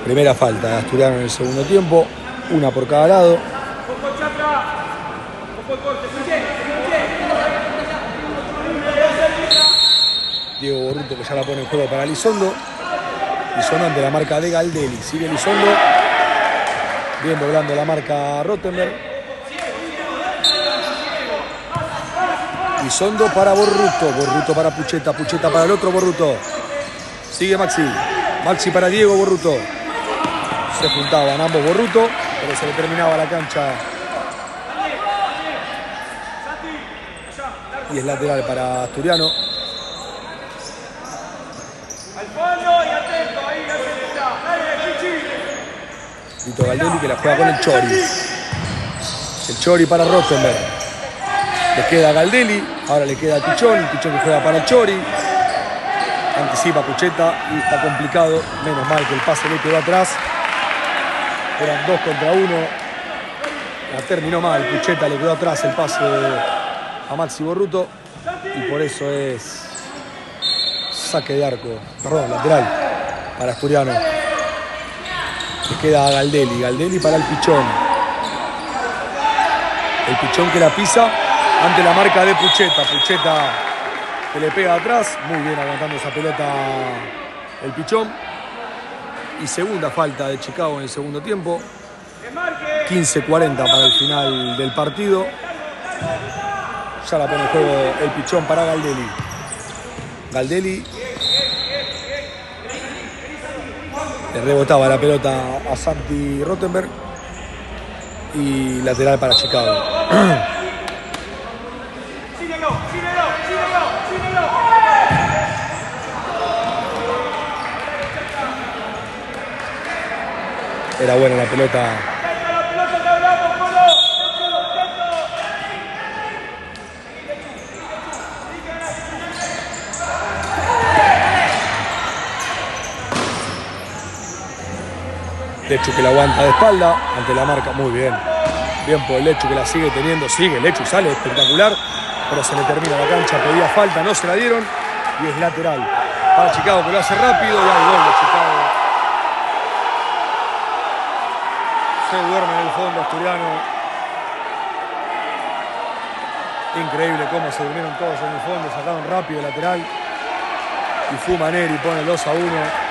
Primera falta de Asturiano en el segundo tiempo, una por cada lado. Diego Borruto que ya la pone en juego para Lizondo. Lizondo ante la marca de Galdelli. Sigue Lizondo. Bien doblando la marca Rottenberg. Lizondo para Borruto. Borruto para Pucheta. Pucheta para el otro Borruto. Sigue Maxi. Maxi para Diego Borruto. Se juntaban ambos Borruto, pero se le terminaba la cancha. Y es lateral para Asturiano. Lito Galdelli que la juega con el Chori. El Chori para Rottenberg. Le queda a Galdelli, ahora le queda a Pichón. El Pichón que juega para el Chori. Anticipa Pucheta y está complicado. Menos mal que el pase le quedó atrás. Eran 2 contra 1. La terminó mal. Pucheta le quedó atrás el pase a Maxi Borruto. Y por eso es saque de arco. Perdón, lateral para Asturiano. Le queda a Galdelli. Galdelli para el Pichón. El Pichón que la pisa ante la marca de Pucheta. Pucheta que le pega atrás. Muy bien aguantando esa pelota el Pichón. Y segunda falta de Chicago en el segundo tiempo. 15:40 para el final del partido. Ya la pone en juego el Pichón para Galdelli. Galdelli le rebotaba la pelota a Santi Rottenberg. Y lateral para Chicago. Era buena la pelota. Lechu que la aguanta de espalda ante la marca. Muy bien. Bien por Lechu que la sigue teniendo. Sigue Lechu, sale espectacular. Pero se le termina la cancha. Pedía falta, no se la dieron. Y es lateral para Chicago que lo hace rápido. Y hay gol de Chicago. Se duerme en el fondo Asturiano. Increíble cómo se durmieron todos en el fondo. Sacaron rápido el lateral. Y Fumaneri pone el 2-1.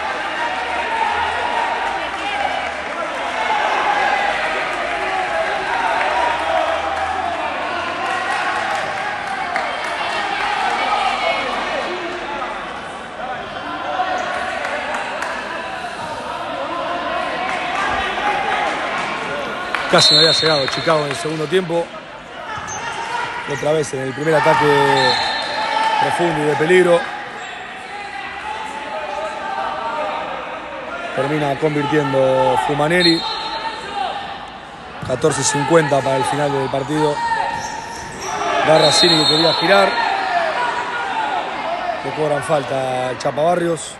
Casi no había llegado Chicago en el segundo tiempo. Otra vez en el primer ataque profundo y de peligro. Termina convirtiendo Fumaneri. 14:50 para el final del partido. Garracini que quería girar. Le cobran falta al Chapa Barrios.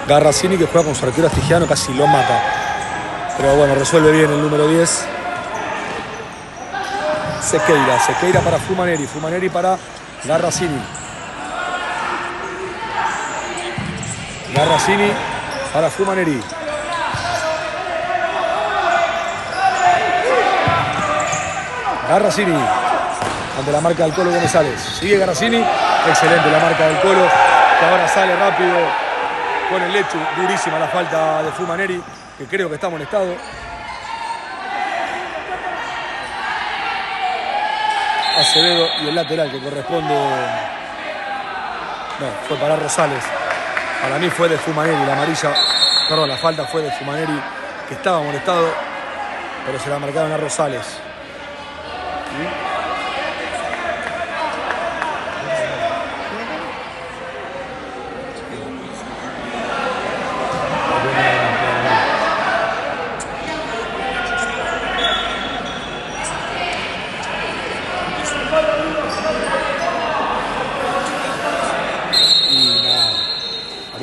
Garracini, que juega con su arquero Astigiano, casi lo mata. Pero bueno, resuelve bien el número 10. Sequeira para Fumaneri. Fumaneri para Garracini. Garracini para Fumaneri. Garracini ante la marca del Colo González. Sigue Garracini. Excelente la marca del Colo, que ahora sale rápido con el Lechu. Durísima la falta de Fumaneri, que creo que está amonestado. Acevedo y el lateral que corresponde. No, fue para Rosales. Para mí fue de Fumaneri la amarilla. Perdón, la falta fue de Fumaneri, que estaba amonestado, pero se la marcaron a Rosales.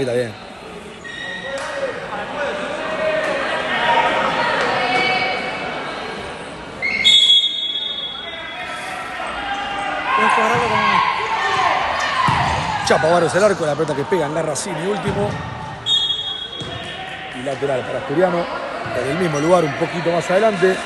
Está bien. Chapa Barrios el arco, la pelota que pega en Garracini último. Y lateral para Asturiano, en el mismo lugar un poquito más adelante.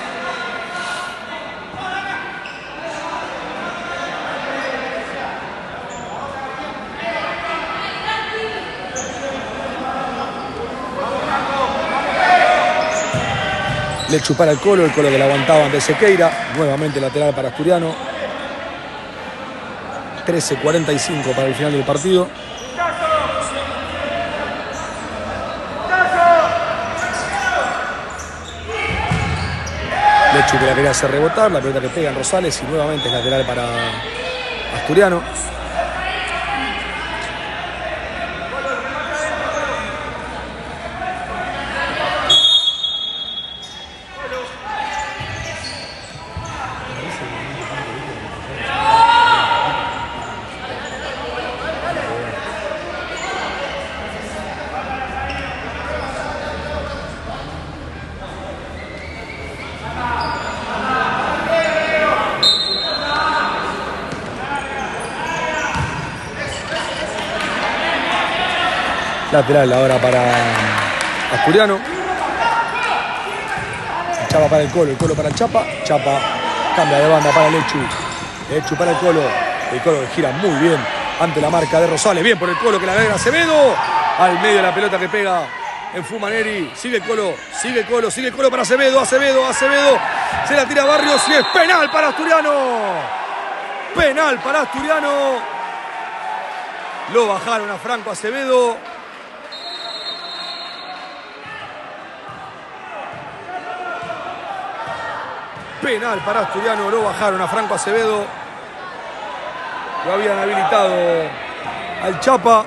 Le chupara el Colo que la aguantaba ante Sequeira. Nuevamente lateral para Asturiano. 13:45 para el final del partido. Lechu que la quería hacer rebotar. La pelota que pega en Rosales y nuevamente es lateral para Asturiano. Lateral ahora para Asturiano. Chapa para el Colo para Chapa. Chapa cambia de banda para Lechu. Lechu para el Colo que gira muy bien ante la marca de Rosales. Bien por el Colo que la alegra Acevedo. Al medio de la pelota que pega en Fumaneri. Sigue el Colo para Acevedo. Se la tira Barrios y es penal para Asturiano. Penal para Asturiano. Lo bajaron a Franco Acevedo. Penal para Asturiano, lo bajaron a Franco Acevedo. Lo habían habilitado al Chapa.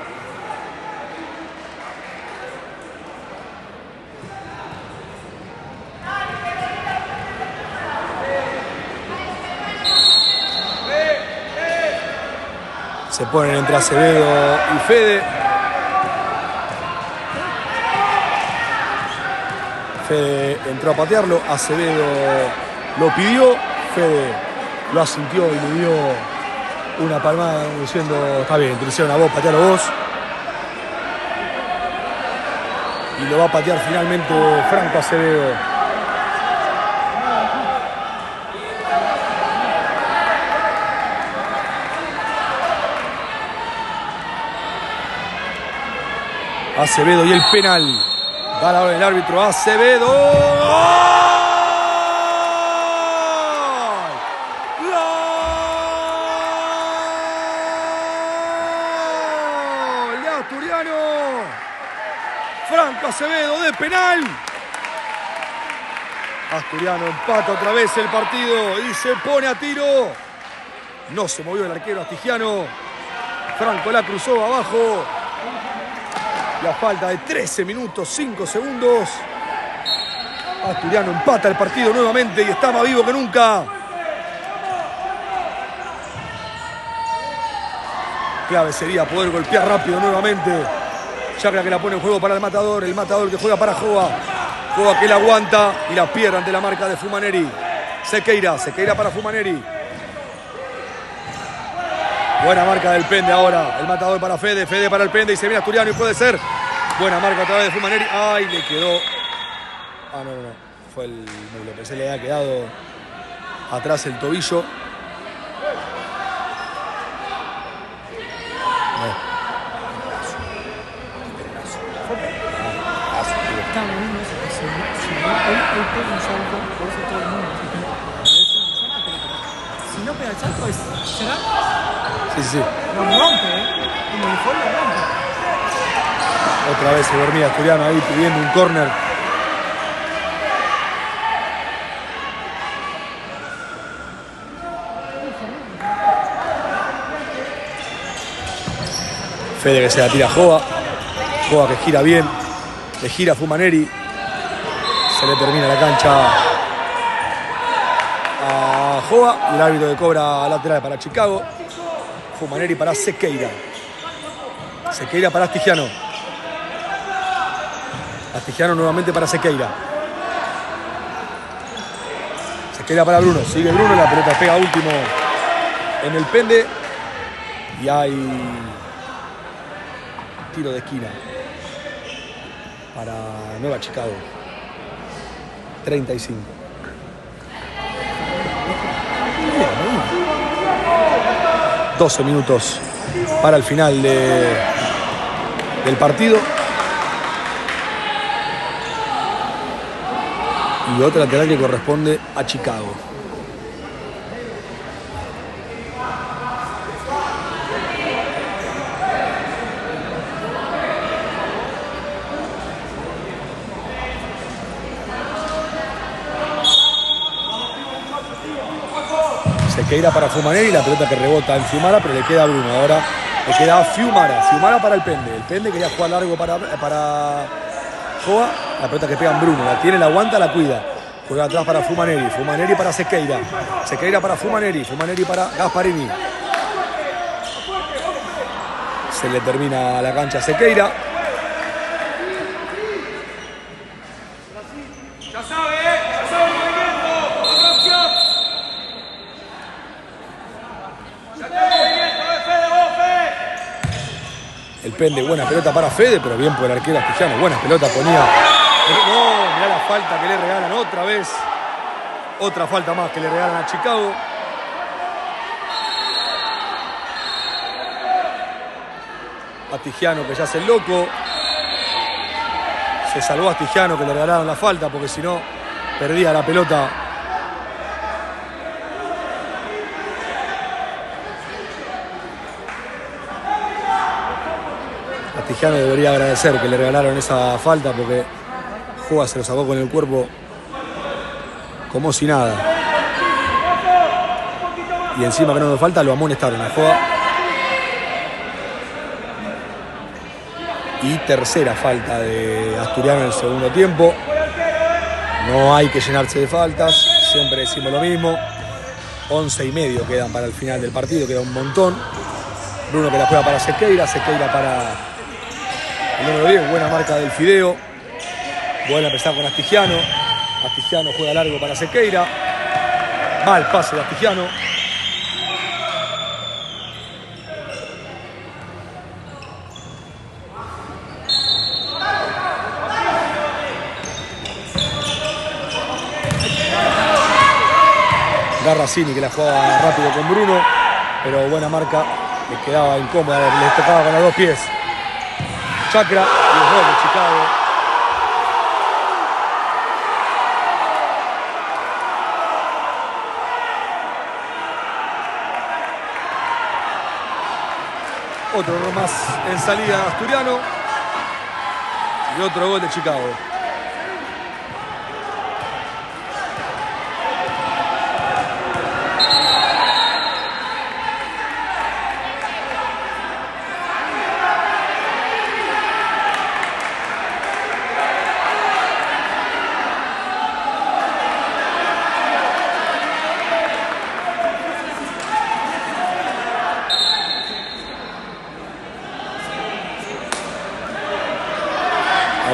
Se ponen entre Acevedo y Fede. Fede entró a patearlo, Acevedo lo pidió, Fede lo asintió y le dio una palmada diciendo, está bien, te lo hicieron a vos, patealo vos. Y lo va a patear finalmente Franco Acevedo. Acevedo y el penal. Da la orden el árbitro, Acevedo. ¡Gol! Asturiano, Franco Acevedo de penal. Asturiano empata otra vez el partido y se pone a tiro. No se movió el arquero astigiano. Franco la cruzó abajo. Y a falta de 13 minutos, 5 segundos, Asturiano empata el partido nuevamente y está más vivo que nunca. Clave sería poder golpear rápido nuevamente Chacra que la pone en juego para el Matador que juega para Joa. Joa que la aguanta y la pierde ante la marca de Fumaneri. Sequeira para Fumaneri. Buena marca del Pende ahora. El Matador para Fede, Fede para el Pende y se viene Asturiano y puede ser. Buena marca otra vez de Fumaneri. Ay, le quedó. Ah, no. Fue el muslo. Pensé le había quedado atrás el tobillo. No. Si no pega el salto, ¿será? Sí. Lo rompe, como el fondo rompe. Otra vez se dormía Asturiano ahí pidiendo un córner. Fede que se la tira a Joa. Joa que gira bien. Le gira a Fumaneri. Se le termina la cancha a Joa. Y el árbitro que cobra lateral para Chicago. Fumaneri para Sequeira. Sequeira para Astigiano. Astigiano nuevamente para Sequeira. Sequeira para Bruno. Sigue Bruno. La pelota pega último en el Pende. Y hay tiro de esquina para Nueva Chicago. 35. 12 minutos para el final del partido. Y otra lateral que corresponde a Chicago. Sequeira para Fumaneri, la pelota que rebota en Fiumara, pero le queda a Bruno. Ahora le queda a Fiumara. Fiumara para el Pende. El Pende quería jugar largo para Joa. La pelota que pega en Bruno. La tiene, la aguanta, la cuida. Juega atrás para Fumaneri. Fumaneri para Sequeira. Sequeira para Fumaneri. Fumaneri para Gasparini. Se le termina la cancha a Sequeira. El Pende, buena pelota para Fede, pero bien por el arquero Astigiano. Buena pelota ponía. No, mirá la falta que le regalan otra vez. Otra falta más que le regalan a Chicago. Astigiano que ya hace el loco. Se salvó a Astigiano que le regalaron la falta porque si no perdía la pelota. Astigiano debería agradecer que le regalaron esa falta porque Joa se lo sacó con el cuerpo como si nada. Y encima que no me falta lo amonestaron a Joa. Y tercera falta de Asturiano en el segundo tiempo. No hay que llenarse de faltas, siempre decimos lo mismo. 11:30 quedan para el final del partido, queda un montón. Bruno que la juega para Sequeira, Sequeira para el número 10, buena marca del Fideo. Buena empezar con Astigiano. Astigiano juega largo para Sequeira. Mal pase de Astigiano. Garracini que la jugaba rápido con Bruno, pero buena marca, le quedaba incómoda, le tocaba con los dos pies. Chacra y el gol de Chicago. Otro error más en salida Asturiano y otro gol de Chicago.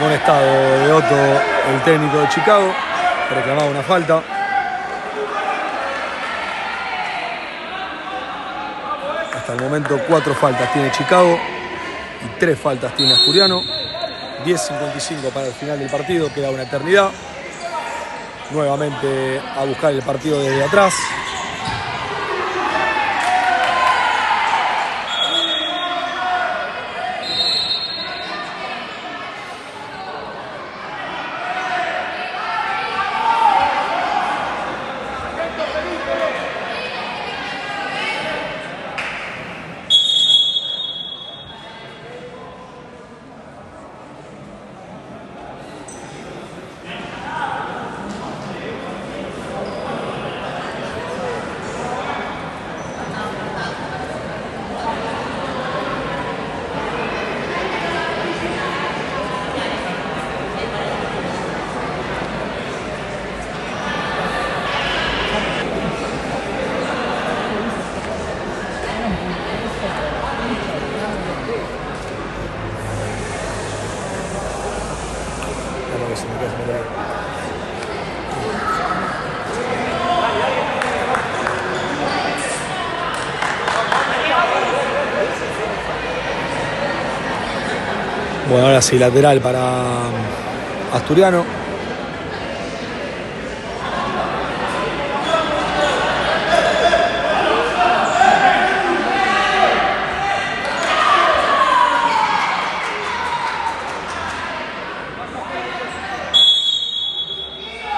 Amonestado de Otto, el técnico de Chicago, que reclamaba una falta. Hasta el momento 4 faltas tiene Chicago y 3 faltas tiene Asturiano. 10:55 para el final del partido, queda una eternidad. Nuevamente a buscar el partido desde atrás. Bueno, ahora sí, lateral para Asturiano.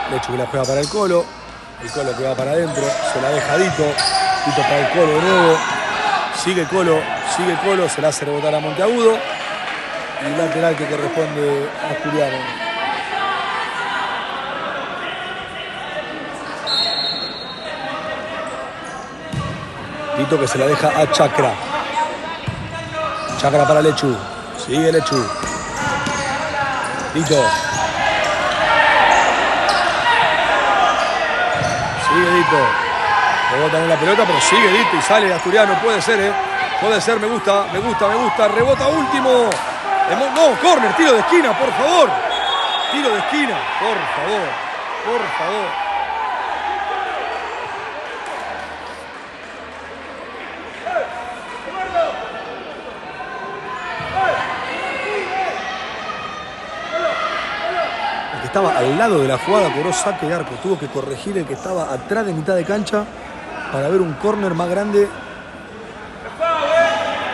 Lechu que la juega para el Colo que va para adentro, se la deja Dito para el Colo de nuevo, sigue Colo, se la hace rebotar a Monteagudo y lateral que corresponde a Asturiano. Dito que se la deja a Chacra para Lechu, sigue Lechu, Dito. Sigue Dito. Rebota en la pelota, pero sigue Dito y sale Asturiano. Puede ser, Puede ser, me gusta. Rebota último. No, córner, tiro de esquina, por favor. Tiro de esquina, por favor. Estaba al lado de la jugada, cobró saque de arco. Tuvo que corregir el que estaba atrás de mitad de cancha para ver un córner más grande.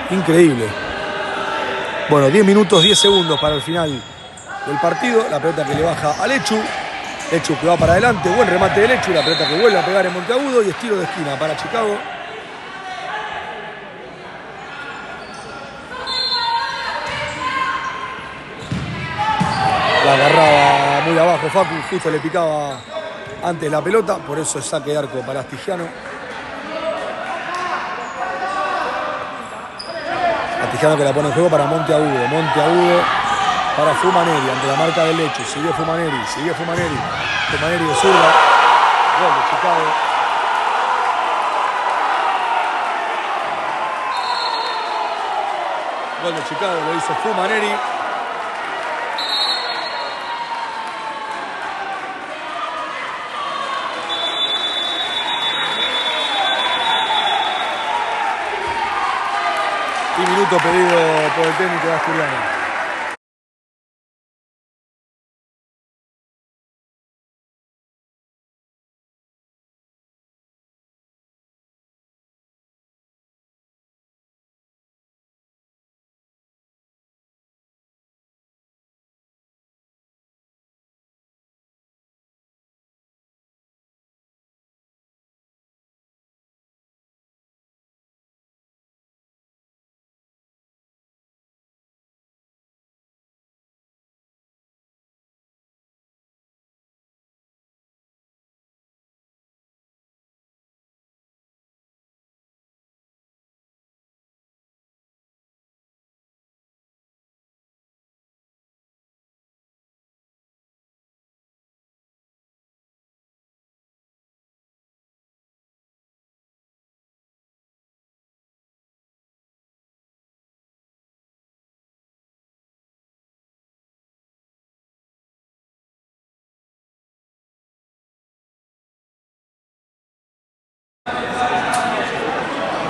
Increíble. Bueno, 10 minutos, 10 segundos para el final del partido. La pelota que le baja a Lechu. Lechu que va para adelante. Buen remate de Lechu. La pelota que vuelve a pegar en Monteagudo. Y estilo de esquina para Chicago. La agarraba muy abajo Facu, justo le picaba antes la pelota, por eso es saque de arco para Astigiano. Astigiano que la pone en juego para Monteagudo para Fumaneri, ante la marca del Lechu, sigue Fumaneri de zurda, gol de Chicago. Gol de Chicago, lo hizo Fumaneri. Y minuto pedido por el técnico de Asturiano.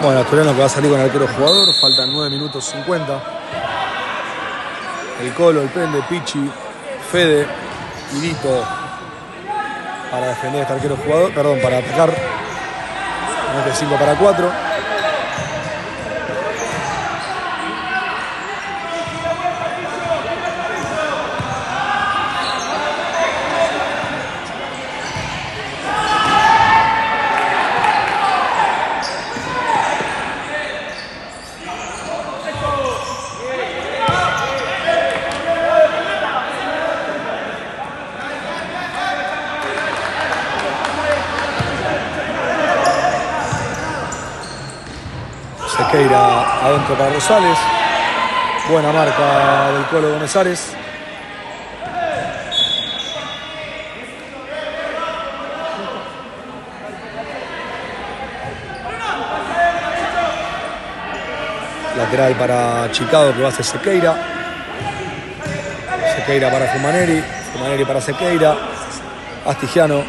Bueno, Asturiano que va a salir con el arquero jugador. Faltan 9 minutos 50. El Colo, el Pende, Pichi, Fede y Dito para defender este arquero jugador. Perdón, para atacar. En este 5 para 4. Sequeira adentro para Rosales. Buena marca del Colo Gómez Ares. Lateral para Chicago que va a hacer Sequeira. Sequeira para Fumaneri. Fumaneri para Sequeira. Astigiano.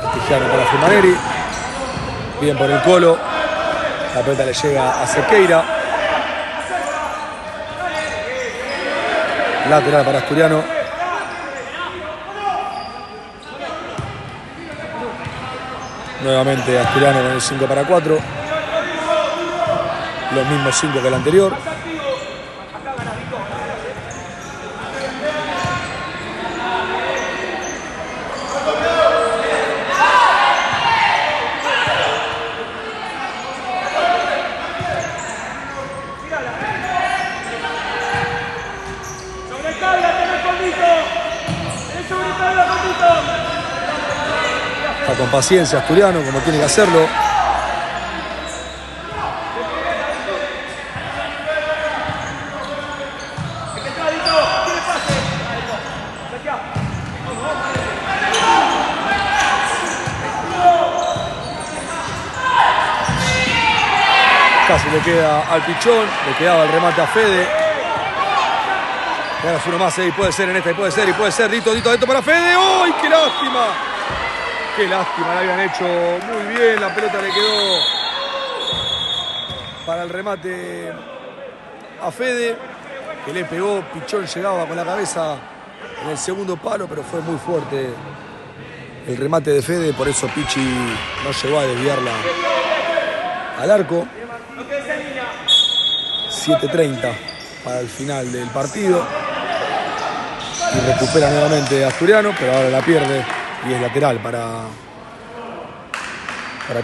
Astigiano para Fumaneri. Bien por el Colo. La pelota le llega a Sequeira. Lateral para Asturiano. Nuevamente Asturiano con el 5 para 4. Los mismos 5 que el anterior. Está con paciencia Asturiano, como tiene que hacerlo. Casi le queda al Pichón, le quedaba el remate a Fede. Y ahora es uno más, y puede ser en esta, y puede ser, Dito adentro para Fede. ¡Uy, qué lástima! Qué lástima, la habían hecho muy bien, la pelota le quedó para el remate a Fede, que le pegó, Pichón llegaba con la cabeza en el segundo palo, pero fue muy fuerte el remate de Fede, por eso Pichi no llegó a desviarla al arco. 7:30 para el final del partido. Y recupera nuevamente Asturiano, pero ahora la pierde y es lateral para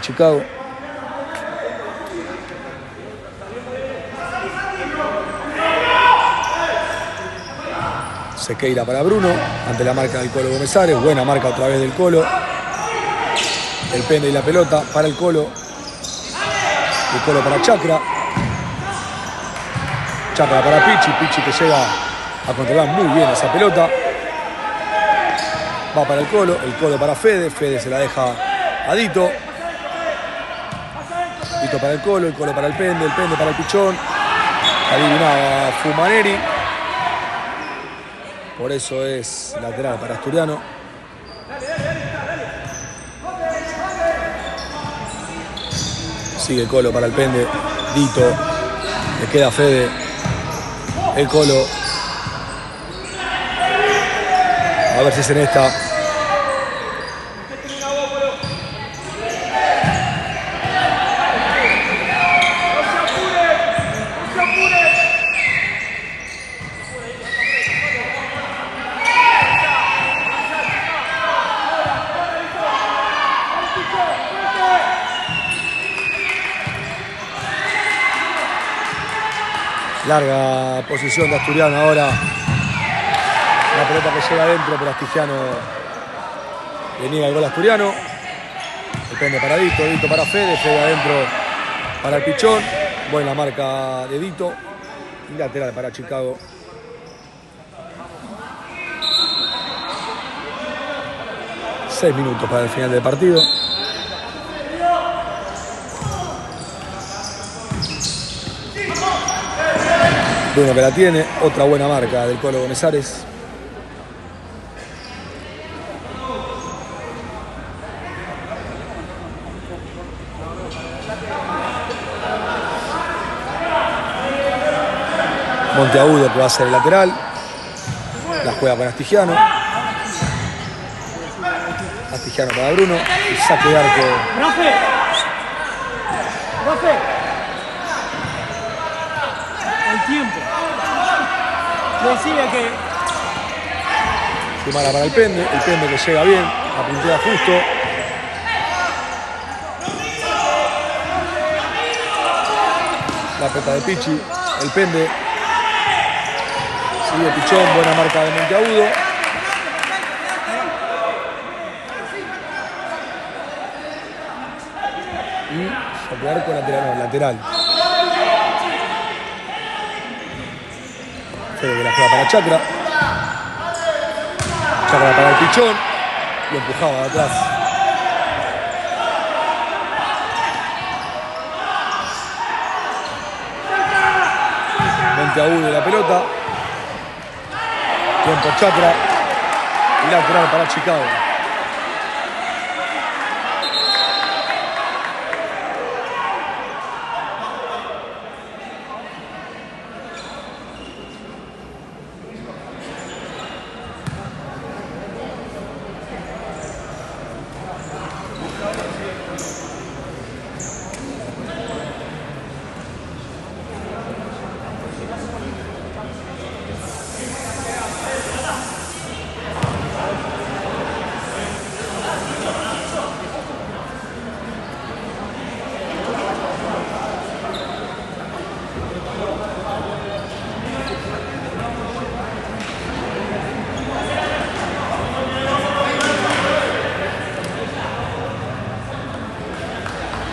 Chicago. Sequeira para Bruno, ante la marca del Colo Gómez Ares. Buena marca otra vez del Colo. El Pende y la pelota para el Colo. El Colo para Chacra. Chacra para Pichi. Pichi que llega a controlar muy bien esa pelota. Va para el Colo para Fede. Fede se la deja a Dito. Dito para el Colo para el Pende para el Pichón. Adivinaba Fumaneri. Por eso es lateral para Asturiano. Sigue el Colo para el Pende. Dito. Le queda Fede. El Colo. A ver si es en esta. Larga posición de Asturiano ahora. La pelota que llega adentro, pero Astigiano le niega el gol a Asturiano. Depende para Dito, Dito para Fede, Fede adentro para el Pichón. Buena marca de Dito. Y lateral para Chicago. Seis minutos para el final del partido. Bruno que la tiene, otra buena marca del Colo Gómez Ares. Monteagudo que va a ser el lateral. La juega con Astigiano. Astigiano para Bruno. Y saque de arco. ¡Profe! ¡Profe! El tiempo. Decía que Sumara para el Pende que llega bien, apuntea justo. La peta de Pichi, el Pende. Sigue Pichón, buena marca de Monteagudo. Y saque de arco lateral. Fede que la juega para Chacra. Chacra para el Pichón. Lo empujaba de atrás. Monteagudo la pelota. Tiempo Chacra. Y lateral para Chicago.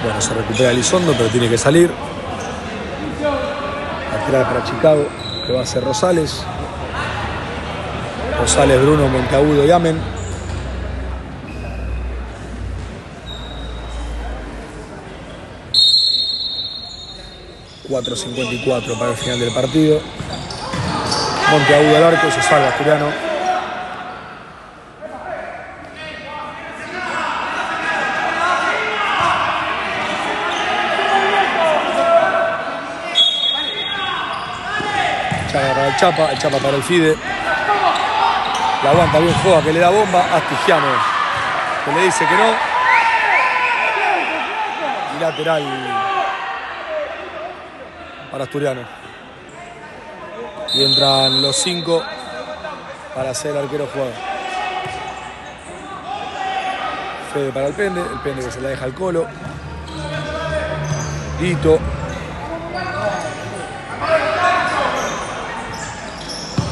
Bueno, se recupera Elizondo, pero tiene que salir. Lateral para Chicago, que va a ser Rosales. Rosales, Bruno, Monteagudo y Amen. $4:54 para el final del partido. Monteagudo al arco, se salva Asturiano. Chapa, el Chapa para el Fide. La aguanta bien Joa, que le da bomba. Astigiano, que le dice que no. Y lateral para Asturiano. Y entran los 5 para hacer el arquero jugador. Fede para el Pende que se la deja al Colo. Dito.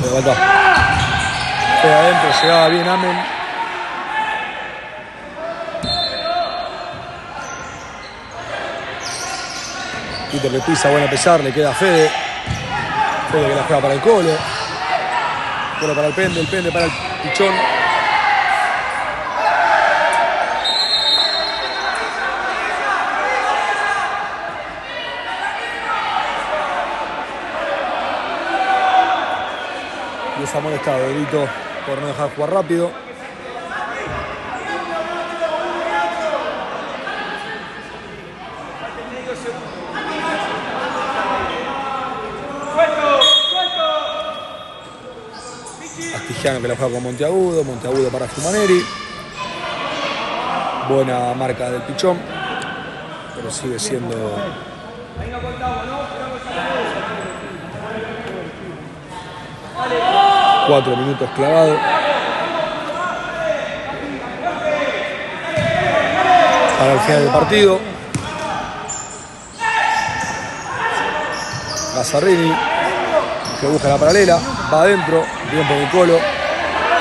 De vuelta. Fede adentro, llegaba bien Amen. Tito que pisa, bueno a pesar, le queda a Fede. Fede que la juega para el Colo. Colo para el Pende para el Pichón. Y es amonestado Dito por no dejar jugar rápido. Astigiano que la juega con Monteagudo para Fumaneri. Buena marca del Pichón, pero sigue siendo 4 minutos clavado. Para el final del partido. Gazzarrini, que busca la paralela, va adentro, bien por el Colo.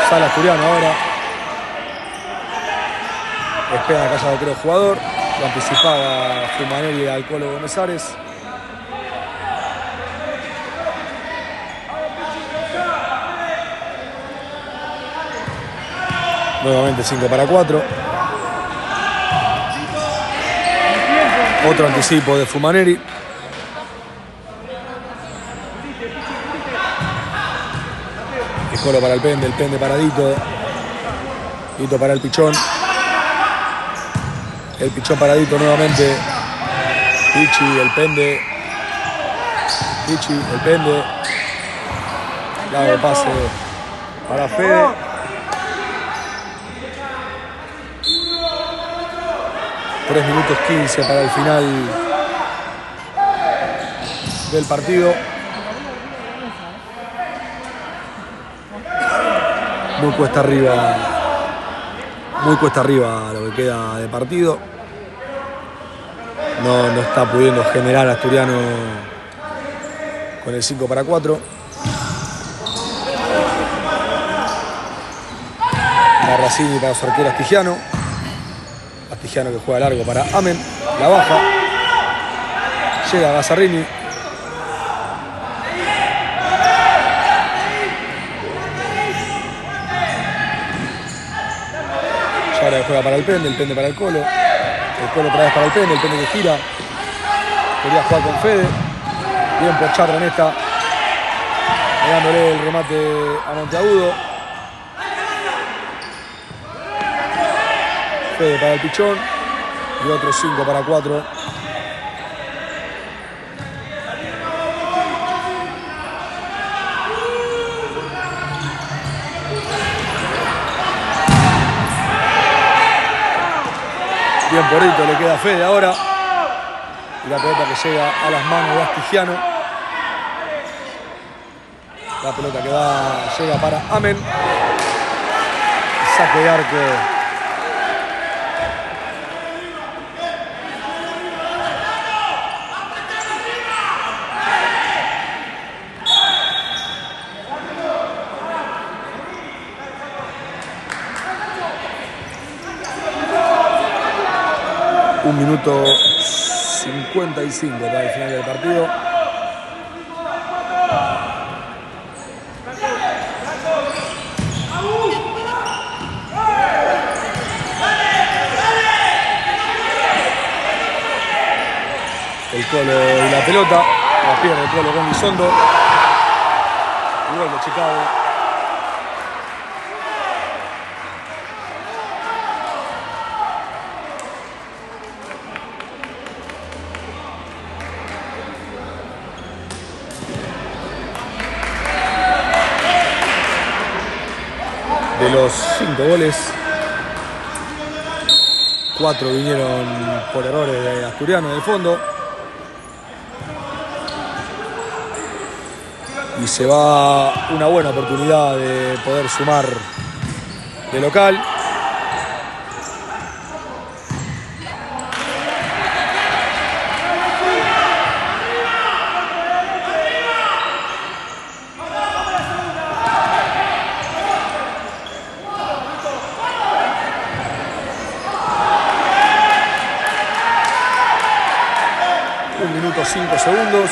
Sale Asturiano ahora. Espera la casa de otro jugador. Lo anticipaba Fumaneri al Colo Gómez Ares. Nuevamente 5-4. Otro anticipo de Fumaneri. El Colo para el Pende para Dito. Dito para el Pichón. El Pichón para Dito nuevamente. Pichi, el Pende. Pichi, el Pende. Largo pase para Fede. Tres minutos 15 para el final del partido. Muy cuesta arriba lo que queda de partido. No está pudiendo generar Asturiano con el 5-4. Barracini para su arquero Astigiano. Astigiano que juega largo para Amen. La baja. Llega Gazzarrini. Ahora juega para el Pende para el Colo. El Colo otra vez para el Pende que gira. Quería jugar con Fede. Bien por Charro en esta. Dándole el remate a Monteagudo. Fede para el Pichón. Y otro 5-4. Bien porito le queda a Fede ahora. Y la pelota que llega a las manos de Astigiano. La pelota que llega para Amen. Saque de arco. Un minuto 55 para el final del partido. El Colo y la pelota. La pierde el Colo con Lizondo. Y gol de Chicago. De los 5 goles, 4 vinieron por errores de Asturiano del fondo. Y se va una buena oportunidad de poder sumar de local. Un minuto 5 segundos.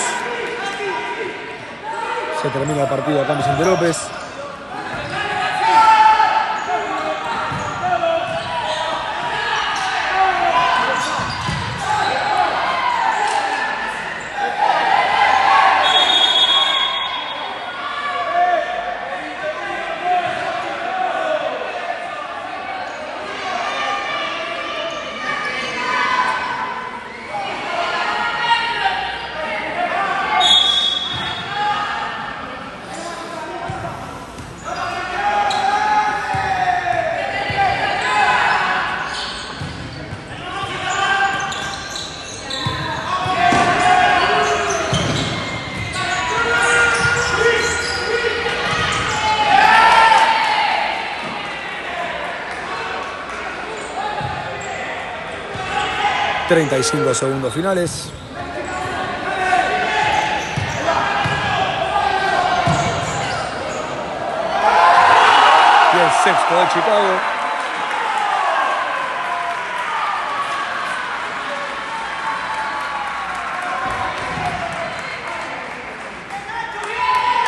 Se termina el partido acá en Vicente López. ...35 segundos finales. Y el sexto de Chicago.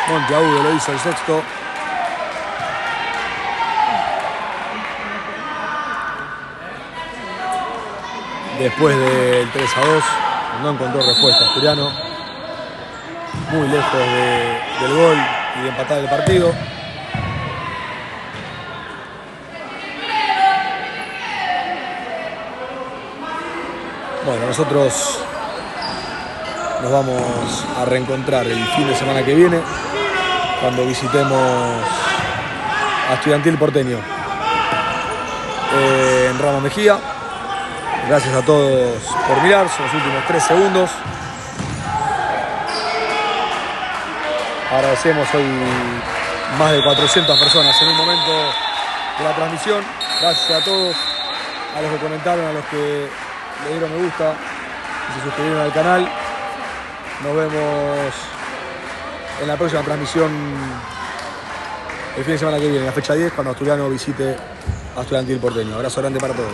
Monteagudo lo hizo el sexto. Después del 3-2, no encontró respuesta Asturiano. Muy lejos del gol y de empatar el partido. Bueno, nosotros nos vamos a reencontrar el fin de semana que viene cuando visitemos a Estudiantil Porteño en Ramos Mejía. Gracias a todos por mirar, son los últimos 3 segundos. Agradecemos hoy más de 400 personas en un momento de la transmisión. Gracias a todos, a los que comentaron, a los que le dieron me gusta y se suscribieron al canal. Nos vemos en la próxima transmisión el fin de semana que viene, la fecha 10, cuando Asturiano visite a Estudiantil Porteño. Abrazo grande para todos.